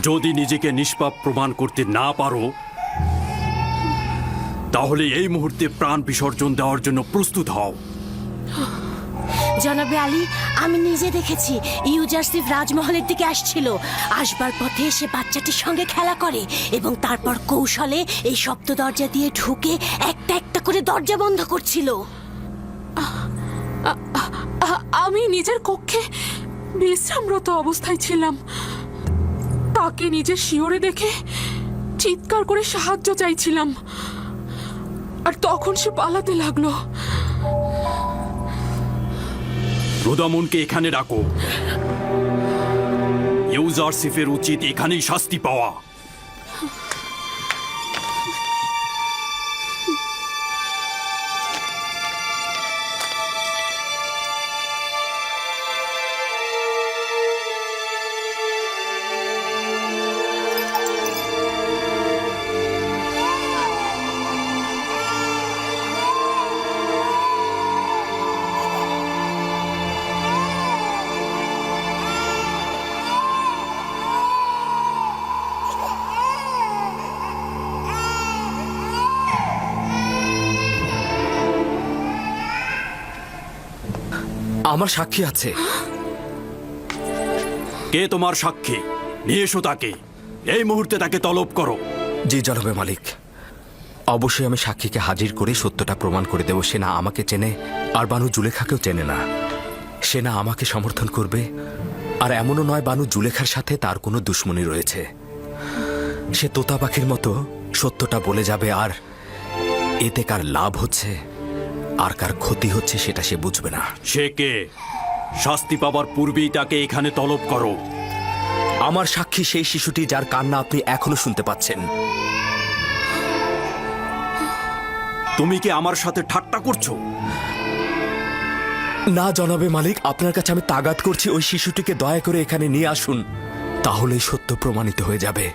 যদি নিজেকে নিষ্পাপ প্রমাণ করতে না পারো, তাহলে এই মুহূর্তে প্রাণ বিসর্জন দেওয়ার জন্য প্রস্তুত হও। জনাবে আলী, আমি নিজে দেখেছি ইউজারসিফ রাজমহলের দিকে আসছিল। আসবার পথে সে বাচ্চাটির সঙ্গে খেলা করে এবং তারপর কৌশলে এই সপ্ত দরজা দিয়ে ঢুকে একটা একটা করে দরজা বন্ধ করছিল। আমি নিজের কক্ষে বিশ্রামরত অবস্থায় ছিলাম। তাকে নিজের শিয়রে দেখে চিৎকার করে সাহায্য চাইছিলাম, আর তখন সে পালাতে লাগলো। রুদামনকে এখানে ডাকো। ইউজারসিফের উচিত এখানেই শাস্তি পাওয়া। আমার সাক্ষী আছে। কে তোমার সাক্ষী? নিয়ে এসো তাকে। এই মুহূর্তে তাকে তলব করো। জি জনাবে মালিক, অবশ্যই আমি সাক্ষীকে হাজির করে সত্যটা প্রমাণ করে দেব। সে না আমাকে চেনে, আর বানু জুলেখাকেও চেনে না। সে না আমাকে সমর্থন করবে, আর এমনও নয় বানু জুলেখার সাথে তার কোনো দুশ্মনী রয়েছে। সে তোতা পাখির মতো সত্যটা বলে যাবে, আর এতে কার লাভ হচ্ছে আর কার ক্ষতি হচ্ছে সেটা সে বুঝবে না। সে কে? শাস্তি পাবার পূর্বেই তাকে এখানে তলব করো। আমার সাক্ষী সেই শিশুটি যার কান্না আপনি এখনো শুনতে পাচ্ছেন। তুমি কি আমার সাথে ঠাট্টা করছো? না জনাবে মালিক, আপনার কাছে আমি তাগাদ করছি ওই শিশুটিকে দয়া করে এখানে নিয়ে আসুন, তাহলেই সত্য প্রমাণিত হয়ে যাবে।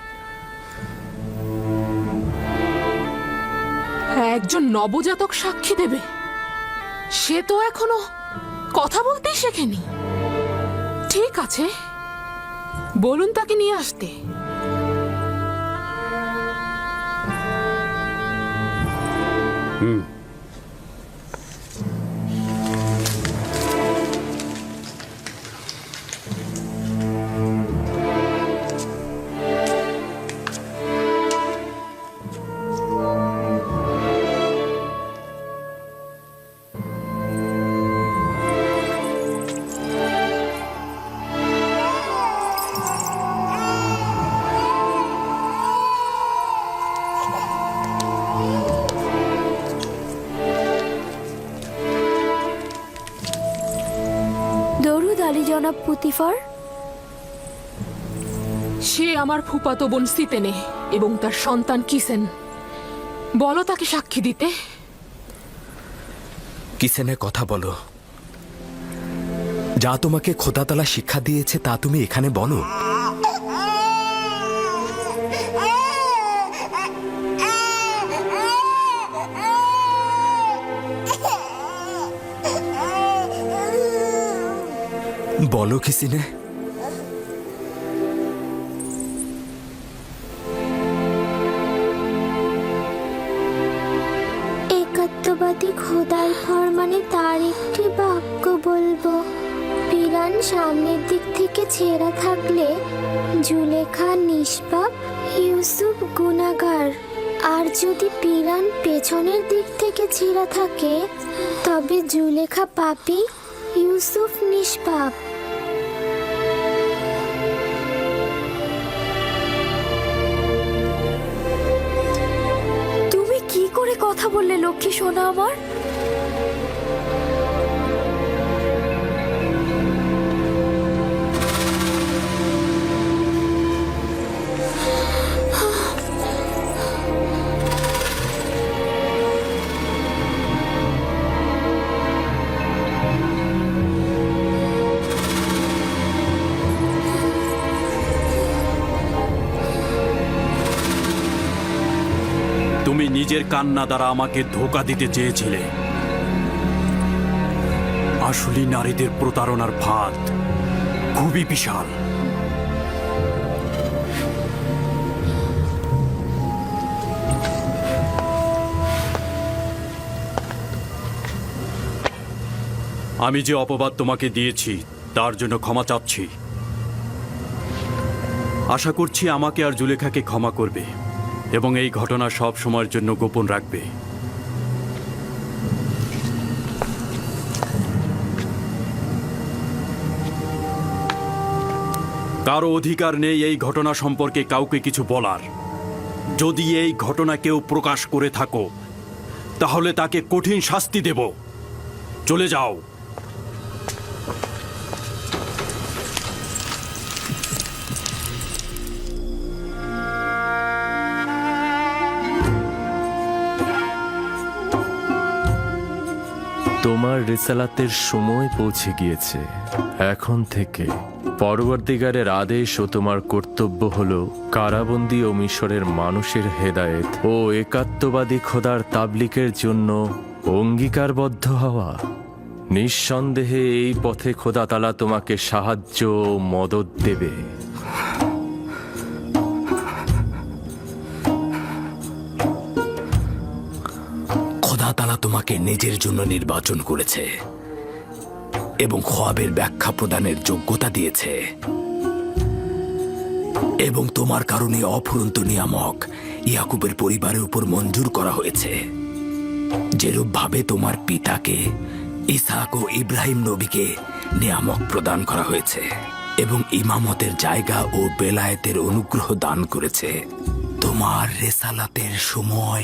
একজন নবজাতক সাক্ষী দেবে? সে তো এখনো কথা বলতেই শেখেনি। ঠিক আছে, বলুন তাকে নিয়ে আসতে। দরুদ আলী জনাব পুতিফার। সে আমার ফুফাতো বোন সিতেনে এবং তার সন্তান কিসেন। বলো তাকে সাক্ষী দিতে। কিসেনের কথা বলো। যা তোমাকে খোদাতালা শিক্ষা দিয়েছে তা তুমি এখানে বলো। বলো কিসিনে। একাত্মবাদী খোদার ফরমানে তার একটি বাক্য বলবো। পিরান সামনের দিক থেকে ছেঁড়া থাকলে জুলেখা নিষ্পাপ, ইউসুফ গুনাহগার। আর যদি পিরান পেছনের দিক থেকে ছেঁড়া থাকে তবে জুলেখা পাপী, ইউসুফ নিষ্পাপ। তুমি কি করে কথা বললে লক্ষ্মী সোনা আমার? তুমি নিজের কান্না দ্বারা আমাকে ধোঁকা দিতে চেয়েছিলে। আসলে নারীদের প্রতারণার ফাঁদ খুবই বিশাল। আমি যে অপবাদ তোমাকে দিয়েছি তার জন্য ক্ষমা চাচ্ছি। আশা করছি আমাকে আর জুলেখাকে ক্ষমা করবে এবং এই ঘটনা সব সময়ের জন্য গোপন রাখবে। কারো অধিকার নেই এই ঘটনা সম্পর্কে কাউকে কিছু বলার। যদি এই ঘটনা কেউ প্রকাশ করে থাকো তাহলে তাকে কঠিন শাস্তি দেব। চলে যাও। তোমার রিসালাতের সময় পৌঁছে গিয়েছে। এখন থেকে পরবর্তীকারের আদেশ ও তোমার কর্তব্য হলো কারাবন্দী ও মিশরের মানুষের হেদায়েত ও একাত্মবাদী খোদার তাবলিকের জন্য অঙ্গীকারবদ্ধ হওয়া। নিঃসন্দেহে এই পথে খোদা তাআলা তোমাকে সাহায্য ও মদদ দেবে। খোদা তাআলা তোমাকে নিজের জন্য নির্বাচন করেছে এবং খোয়াবের ব্যাখ্যা প্রদানের যোগ্যতা দিয়েছে, এবং তোমার কারণে অফুরন্ত নিয়ামক ইয়াকুবের পরিবারের উপর মঞ্জুর করা হয়েছে, যেরূপ ভাবে তোমার পিতাকে ইসহাক ও ইব্রাহিম নবীকে নিয়ামক প্রদান করা হয়েছে এবং ইমামতের জায়গা ও বেলায়েতের অনুগ্রহ দান করেছে। তোমার রেসালাতের সময়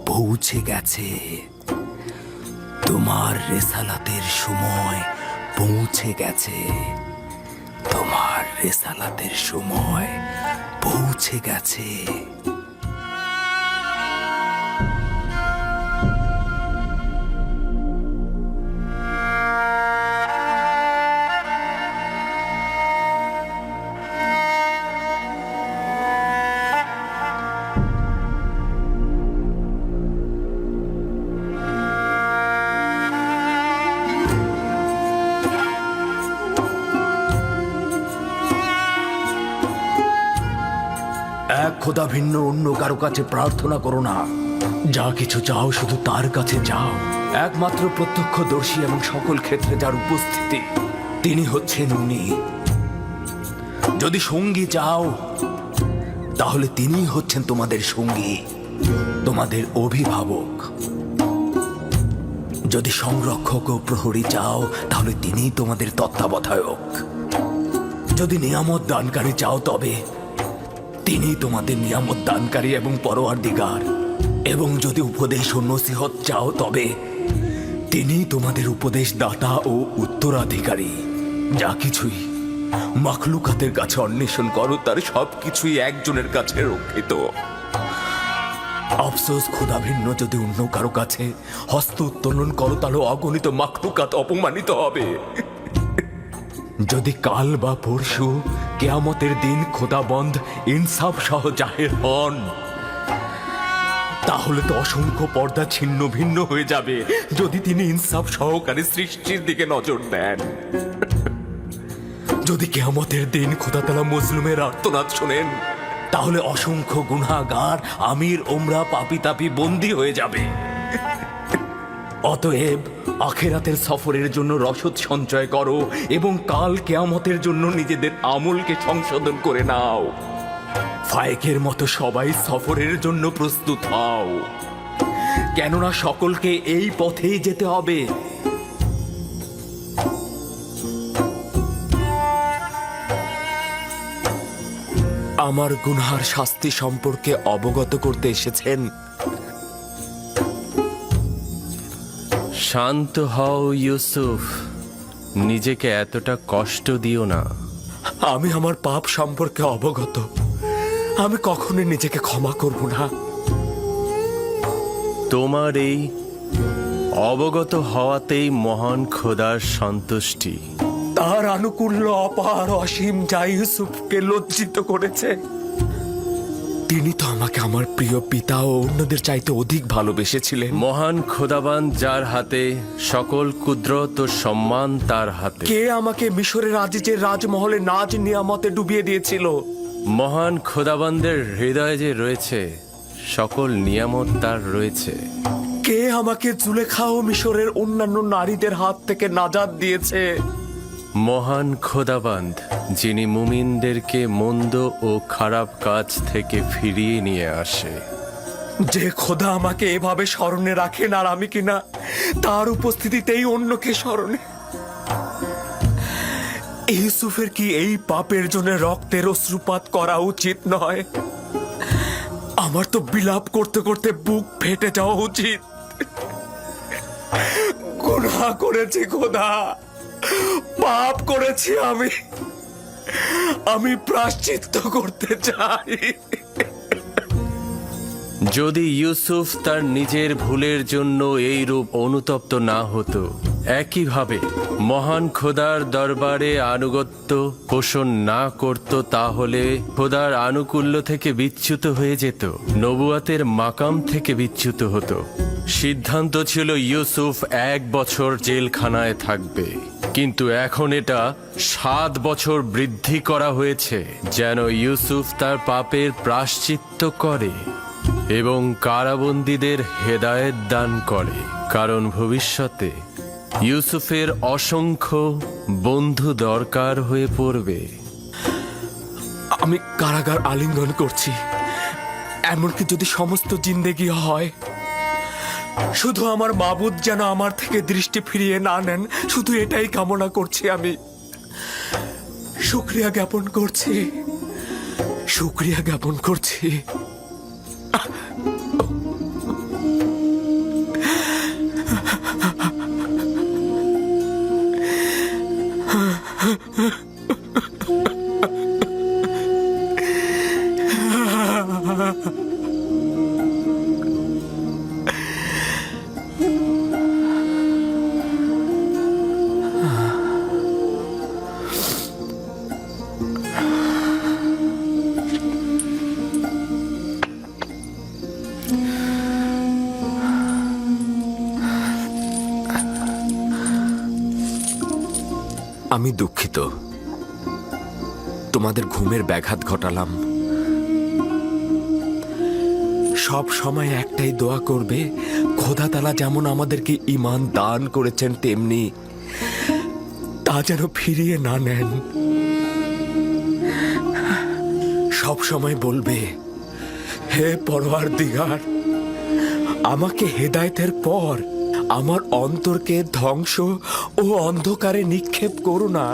পৌঁছে গেছে। তোমার রেসালাতের সময় পৌঁছে গেছে। তোমার রেসালাতের সময় পৌঁছে গেছে। এক খোদা ভিন্ন অন্য কারো কাছে প্রার্থনা করো না। যা কিছু চাও শুধু তার কাছে চাও। একমাত্র প্রত্যক্ষদর্শী এবং সকল ক্ষেত্রে যার উপস্থিতি, তিনি হচ্ছেন উনি। যদি সঙ্গী চাও তাহলে তিনিই হচ্ছেন তোমাদের সঙ্গী, তোমাদের অভিভাবক। যদি সংরক্ষক ও প্রহরী চাও তাহলে তিনিই তোমাদের তত্ত্বাবধায়ক। যদি নিয়ামত দানকারী চাও তবে তিনি তোমাদের নিয়ামত দানকারী এবং পরওয়ারদিগার। এবং যদি উপদেশ ও নসিহত চাও তবে তিনি তোমাদের উপদেশ দাতা ও উত্তরাধিকারী। যা কিছুই মাখলুকাতের কাছে অন্বেষণ করো, তার সবকিছুই একজনের কাছে রক্ষিত। আফসোস, খোদা ভিন্ন যদি অন্য কারো কাছে হস্ত উত্তোলন করো, তাহলে অগণিত মাখলুকাত অপমানিত হবে। যদি কাল বা পরশু কেয়ামতের দিন খোদাবন্ধ ইনসাফ সহ জাহের হন, তাহলে তো অসংখ্য পর্দা ছিন্ন ভিন্ন হয়ে যাবে। যদি তিনি ইনসাফ সহকারে সৃষ্টির দিকে নজর দেন, যদি কেয়ামতের দিন খোদা তাআলা মুসলিমের আর্তনাদ শোনেন, তাহলে অসংখ্য গুনাহগার আমির ওমরা পাপি তাপি বন্দী হয়ে যাবে। অতএব আখেরাতের সফরের জন্য রসদ সঞ্চয় করো এবং কাল কেয়ামতের জন্য নিজেদের আমলকে সংশোধন করে নাও। ফায়েকের মতো সবাই সফরের জন্য প্রস্তুত হও, কেননা সকলকে এই পথেই যেতে হবে। আমার গুনহার শাস্তি সম্পর্কে অবগত করতে এসেছেন। শান্ত হও ইউসুফ, নিজেকে এতটা কষ্ট দিও না। আমি আমার পাপ সম্পর্কে অবগত, আমি কখনোই নিজেকে ক্ষমা করব না। তোমার এই অবগত হওয়াতেই মহান খোদার সন্তুষ্টি। তার আনুকূল্য অপার অসীম, যা ইউসুফকে লজ্জিত করেছে। তিনি তো আমাকে আমার প্রিয় পিতা ও অন্যদের চাইতে অধিক ভালোবেসেছিলেন। মহান খোদাবান যার হাতে, সকল কুদরত ও সম্মান তার হাতে। কে আমাকে মিশরের আজিজের রাজমহলে নাজ নিয়ামতে ডুবিয়ে দিয়েছিল? মহান খোদাবানদের হৃদয়ে যে রয়েছে, সকল নিয়ামত তার রয়েছে। কে আমাকে জুলেখা ও মিশরের অন্যান্য নারীদের হাত থেকে নাজাত দিয়েছে? মহান খোদাবান্দ, যিনি মুমিনদেরকে মন্দ ও খারাপ কাজ থেকে ফিরিয়ে নিয়ে আসে। যে খোদা আমাকে এভাবে স্মরণে রাখেন, আর আমি কিনা তার উপস্থিতিতেই অন্যকে স্মরণে। ইউসুফের কি এই পাপের জন্য রক্তের অশ্রুপাত করা উচিত নয়? আমার তো বিলাপ করতে করতে বুক ফেটে যাওয়া উচিত। গুনাহ করেছি খোদা, পাপ করেছি আমি প্রায়শ্চিত্ত করতে চাই। যদি ইউসুফ তার নিজের ভুলের জন্য এই রূপ অনুতপ্ত না হতো, একইভাবে মহান খোদার দরবারে আনুগত্য পোষণ না করত, তাহলে খোদার আনুকূল্য থেকে বিচ্যুত হয়ে যেত, নবুয়াতের মাকাম থেকে বিচ্যুত হতো। সিদ্ধান্ত ছিল ইউসুফ 1 বছর জেলখানায় থাকবে, কিন্তু এখন এটা 7 বছর বৃদ্ধি করা হয়েছে, যেন ইউসুফ তার পাপের প্রায়শ্চিত্ত করে এবং কারাবন্দীদের হেদায়েত দান করে, কারণ ভবিষ্যতে ইউসুফের অসংখ্য বন্ধু দরকার হয়ে পড়বে। আমি কারাগার আলিঙ্গন করছি, এমনকি যদি সমস্ত জিন্দেগি হয়, শুধু আমার মাবুদ যেন আমার থেকে দৃষ্টি ফিরিয়ে না নেন, শুধু এটাই কামনা করছি। আমি শুকরিয়া জ্ঞাপন করছি, শুকরিয়া জ্ঞাপন করছি। আমি দুঃখিত, তোমাদের ঘুমের ব্যাঘাত ঘটালাম। সব সময় একটাই দোয়া করবে, খোদা তাআলা যেমন আমাদেরকে ঈমান দান করেছেন, তেমনি তা যেন ফিরিয়ে না নেন। সব সময় বলবে, হে পরওয়ারদিগার, আমাকে হেদায়েতের পর আমার অন্তরকে ধ্বংস ও অন্ধকারে নিক্ষেপ করো না।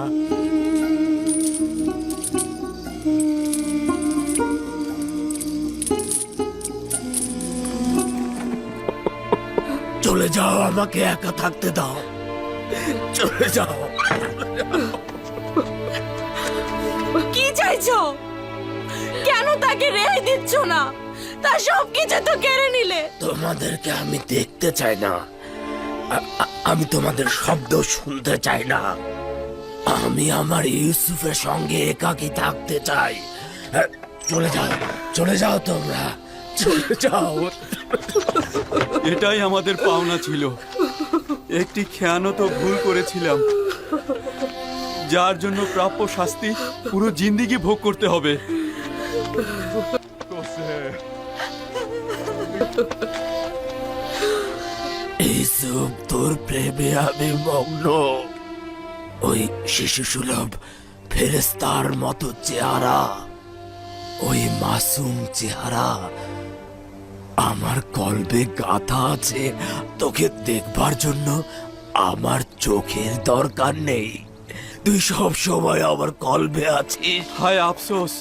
চলে যাও, আমাকে একা থাকতে দাও, চলে যাও। চাইছো? কেন তাকে রেহাই দিচ্ছ না? তার সবকিছু তো কেড়ে নিলে। তোমাদেরকে আমি দেখতে চাই না, আমি তোমাদের শব্দ শুনতে চাই না। আমি আমার ইউসুফের সঙ্গে একাকী থাকতে চাই। চলে যাও তোমরা, চলে যাও। এটাই আমাদের পাওনা ছিল। একটি খেয়ানত ভুল করেছিলাম, যার জন্য প্রাপ্য শাস্তি পুরো জিন্দেগি ভোগ করতে হবে। ইউসুফ, তোর প্রেমে আমি মগ্ন। ওই শিশু সুলভ ফেরেস্তার মতো চেহারা, ওই মাসুম চেহারা আমার কলবে গাথা আছে। তোকে দেখবার জন্য আমার চোখের দরকার নেই, তুই সব সময় আমার কলবে আছিস। হায় আফসোস,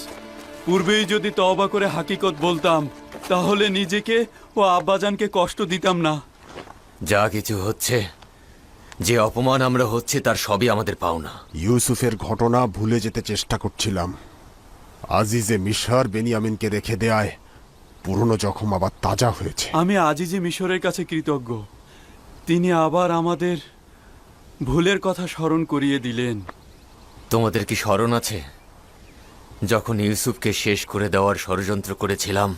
পূর্বেই যদি তওবা করে হাকিকত বলতাম, তাহলে নিজেকে ও আব্বাজানকে কষ্ট দিতাম না। যা কিছু হচ্ছে, যে অপমান আমরা হচ্ছে, তার সবই আমাদের পাওনা। ইউসুফের ঘটনা ভুলে যেতে চেষ্টা করছিলাম। আজিজে মিশর বেনিয়ামিনকে রেখে দেয়ায় পুরনো জখম আবার তাজা হয়েছে। আমি আজিজে মিশরের কাছে কৃতজ্ঞ। তিনি আবার আমাদের ভুলের কথা স্মরণ করিয়ে দিলেন। তোমাদের কি স্মরণ আছে যখন ইউসুফকে শেষ করে দেওয়ার ষড়যন্ত্র করেছিলাম?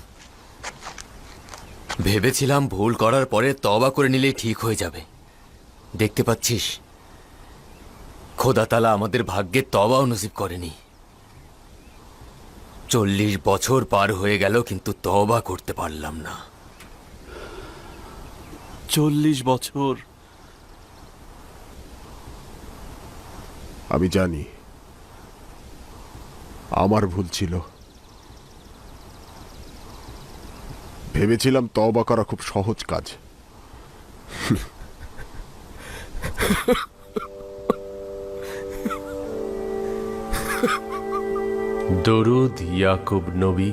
ভেবেছিলাম ভুল করার পরে তওবা করে নিলেই ঠিক হয়ে যাবে। দেখতে পাচ্ছিস, খোদা তাআলা আমাদের ভাগ্যে তওবাও নসিব করেনি। 40 বছর পার হয়ে গেল, কিন্তু তওবা করতে পারলাম না। 40 বছর। আমি জানি আমার ভুল ছিল। ভেবেছিলাম তওবা করা খুব সহজ কাজ। দরুদ ইয়াকুব নবী।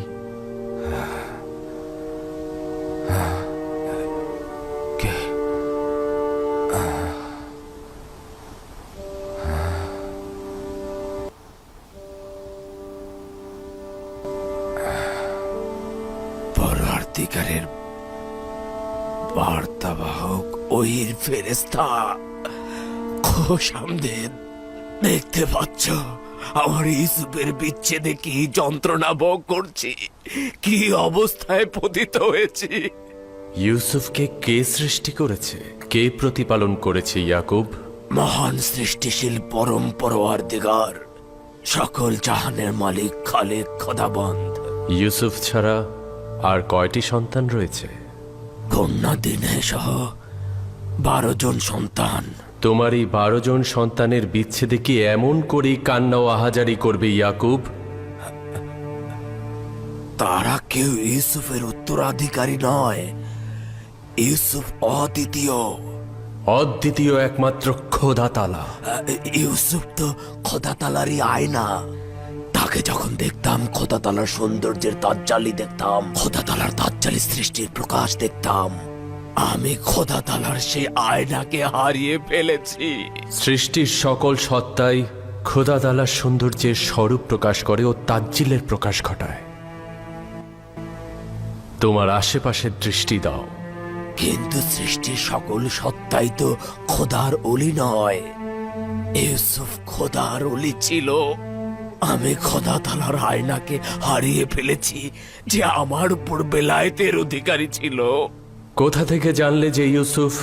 পরওয়ারদিগারের বার্তাবাহক ওহির ফেরেশতা, খোশামদেদ। দেখতে পাচ্ছ আমার ইউসুফের বিচ্ছেদে কি যন্ত্রণা ভোগ করছি, কি অবস্থায় পতিত হয়েছি। ইউসুফকে কে সৃষ্টি করেছে, কে প্রতিপালন করেছে ইয়াকুব? মহান সৃষ্টিশীল পরম পরওয়ারদিগার, সকল জাহানের মালিক খালেক খোদাবন্দ। ইউসুফ ছাড়া আর কয়টি সন্তান রয়েছে? কন্যা দিনে সহ 12 জন সন্তান। তোমার এই 12 জন সন্তানের বিচ্ছেদে কি এমন করেই কান্না ও আহাজারি করবে ইয়াকুব? তারা কেউ ইউসুফের উত্তরাধিকারী নয়। ইউসুফ অদ্বিতীয়। অদ্বিতীয় একমাত্র খোদা তাআলা। ইউসুফ তো খোদা তাআলারই আয়না। তাকে যখন দেখতাম খোদা তাআলার সৌন্দর্যের তাজ্জালি দেখতাম, খোদা তাআলার তাজ্জালি সৃষ্টির প্রকাশ দেখতাম। আমি খোদা তাআলার সেই আয়নাকে হারিয়ে ফেলেছি। সৃষ্টির সকল সত্তাই খোদা তাআলার সৌন্দর্যের স্বরূপ প্রকাশ করে ও তাজ্জিলের প্রকাশ ঘটায়। তোমার আশেপাশে দৃষ্টি দাও। কিন্তু সৃষ্টির সকল সত্তাই তো খোদার অলি নয়। ইউসুফ খোদার অলি ছিল। আমি খোদা তাআলার আয়নাকে হারিয়ে ফেলেছি, যে আমার উপর বেলায়েতের অধিকারী ছিল। কোথা থেকে জানলে যে ইউসুফ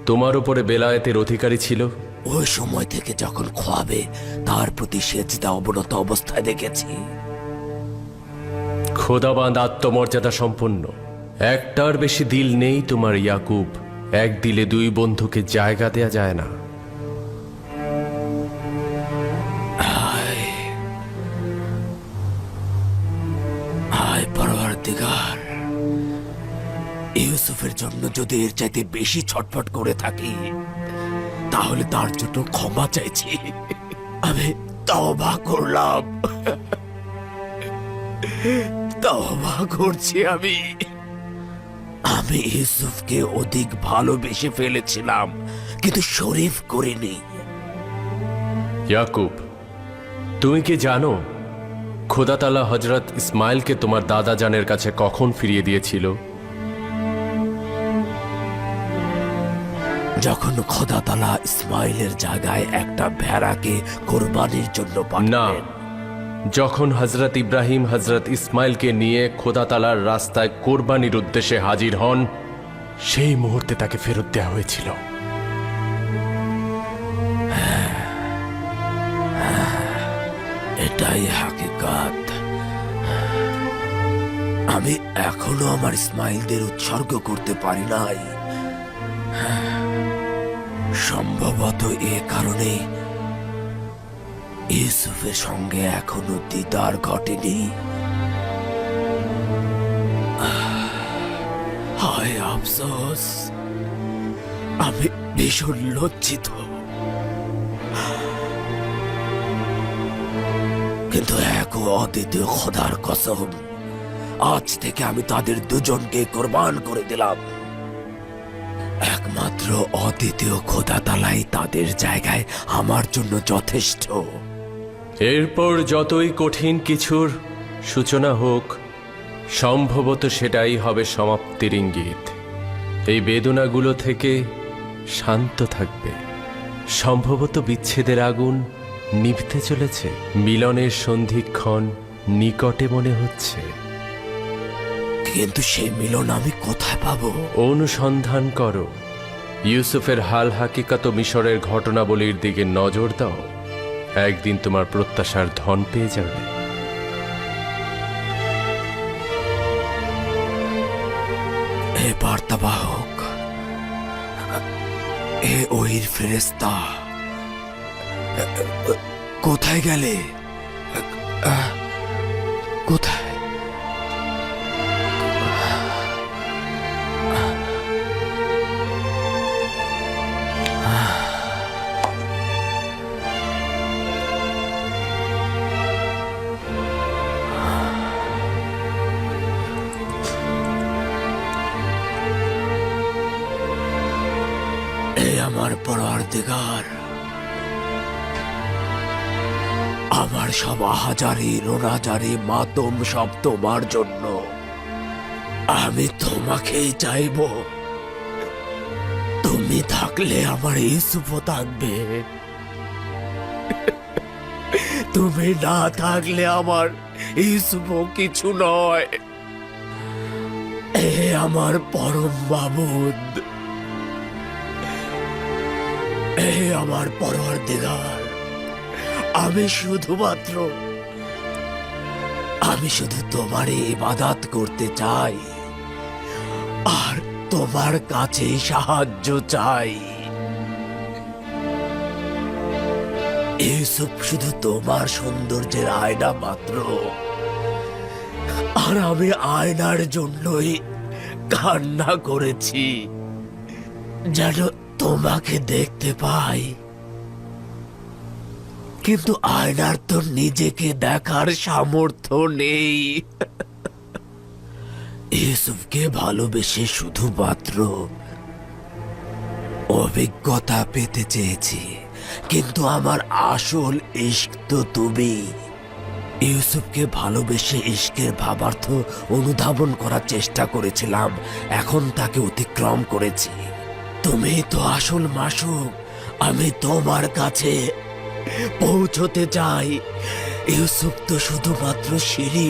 তোমার উপরে বেলায়েতের অধিকারী ছিল? ওই সময় থেকে যখন খোয়াবে তার প্রতি সেজদা অবনত অবস্থায় দেখেছি। খোদাবান্দ আত্মমর্যাদা সম্পন্ন। একটার বেশি দিল নেই তোমার ইয়াকুব। এক দিলে দুই বন্ধুকে জায়গা দেয়া যায় না। হায় পরওয়ারদিগার, ইউসুফের জন্য যদি এর চাইতে বেশি ছটফট করে থাকি, তাহলে তার জন্য ক্ষমা চাইছি। আমি তওবা করলাম, তওবা করছি। আমি ইউসুফকে অধিক ভালোবেসে ফেলেছিলাম, কিন্তু শরীফ করিনি। ইয়াকুব, তুমি কি জানো খোদাতালা হজরত ইসমাইলকে তোমার দাদা জানের কাছে কখন ফিরিয়ে দিয়েছিল? যখন খোদা তাআলা ইসমাইলের জায়গায় একটা ভেড়াকে কোরবানির জন্য না, পাঠালেন। যখন হজরত ইব্রাহিম হজরত ইসমাইলকে নিয়ে খোদাতালার রাস্তায় কোরবানির উদ্দেশ্যে হাজির হন, সেই মুহূর্তে তাকে ফেরত দেওয়া হয়েছিল। এটাই হাকিকাত। আমি এখনো আমার ইসমাইলদের উৎসর্গ করতে পারি নাই। সম্ভবত এ কারণে ইউসুফের সঙ্গে এখনো দিদার ঘটেনি। হায় আফসোস, আমি ভীষণ লজ্জিত। কিন্তু এক ও অদ্বিতীয় খোদার কসম, আজ থেকে আমি তাদের দুজনকে কোরবান করে দিলাম। একমাত্র অদ্বিতীয় খোদা তাআলাই তাদের জায়গায় আমার জন্য যথেষ্ট। এরপর যতই কঠিন কিছুর সূচনা হোক, সম্ভবত সেটাই হবে সমাপ্তির ইঙ্গিত। এই বেদনাগুলো থেকে শান্ত থাকবে। সম্ভবত বিচ্ছেদের আগুন নিভতে চলেছে, মিলনের সন্ধিক্ষণ নিকটে মনে হচ্ছে। কিন্তু সেই মিলন আমি কোথায় পাবো? অনুসন্ধান করো। ইউসুফের হাল হাকিকাত মিশরের ঘটনাবলীর দিকে নজর দাও। একদিন তোমার প্রত্যাশার ধন পেয়ে যাবে। হে বার্তাবাহক, হে ওহির ফেরেশতা, কোথায় গেলে? কোথায়? আমার পরওয়ারদিগার, আমার সব আহাজারি রোনাজারি মাতম সব তোমার জন্য। আমি তোমাকেই চাইব। তুমি থাকলে আমার ইউসুফও থাকবে, তুমি না থাকলে আমার ইউসুফও কিছু নয়। এ আমার পরম মাবুদ, এ আমার পরওয়ারদিগার, আমি শুধু তোমারই ইবাদত করতে চাই আর তোমার কাছে সাহায্য চাই। ইউসুফ শুধু তোমার সৌন্দর্যের আয়না মাত্র, আর আমি আয়নার জন্যই কান্না করেছি, যেন তোমাকে দেখতে পাই। কিন্তু আয়নার তো নিজেকে দেখার সামর্থ্য নেই। ইউসুফকে ভালোবেসে শুধুমাত্র অভিজ্ঞতা পেতে চেয়েছি, কিন্তু আমার আসল ইশক তো তুমি। ইউসুফকে ভালোবেসে ইশকের ভাবার্থ অনুধাবন করার চেষ্টা করেছিলাম, এখন তাকে অতিক্রম করেছি। তুমি তো আসল মাসুক, আমি তোমার কাছে পৌঁছতে চাই। ইউসুফ তো শুধুমাত্র সিঁড়ি।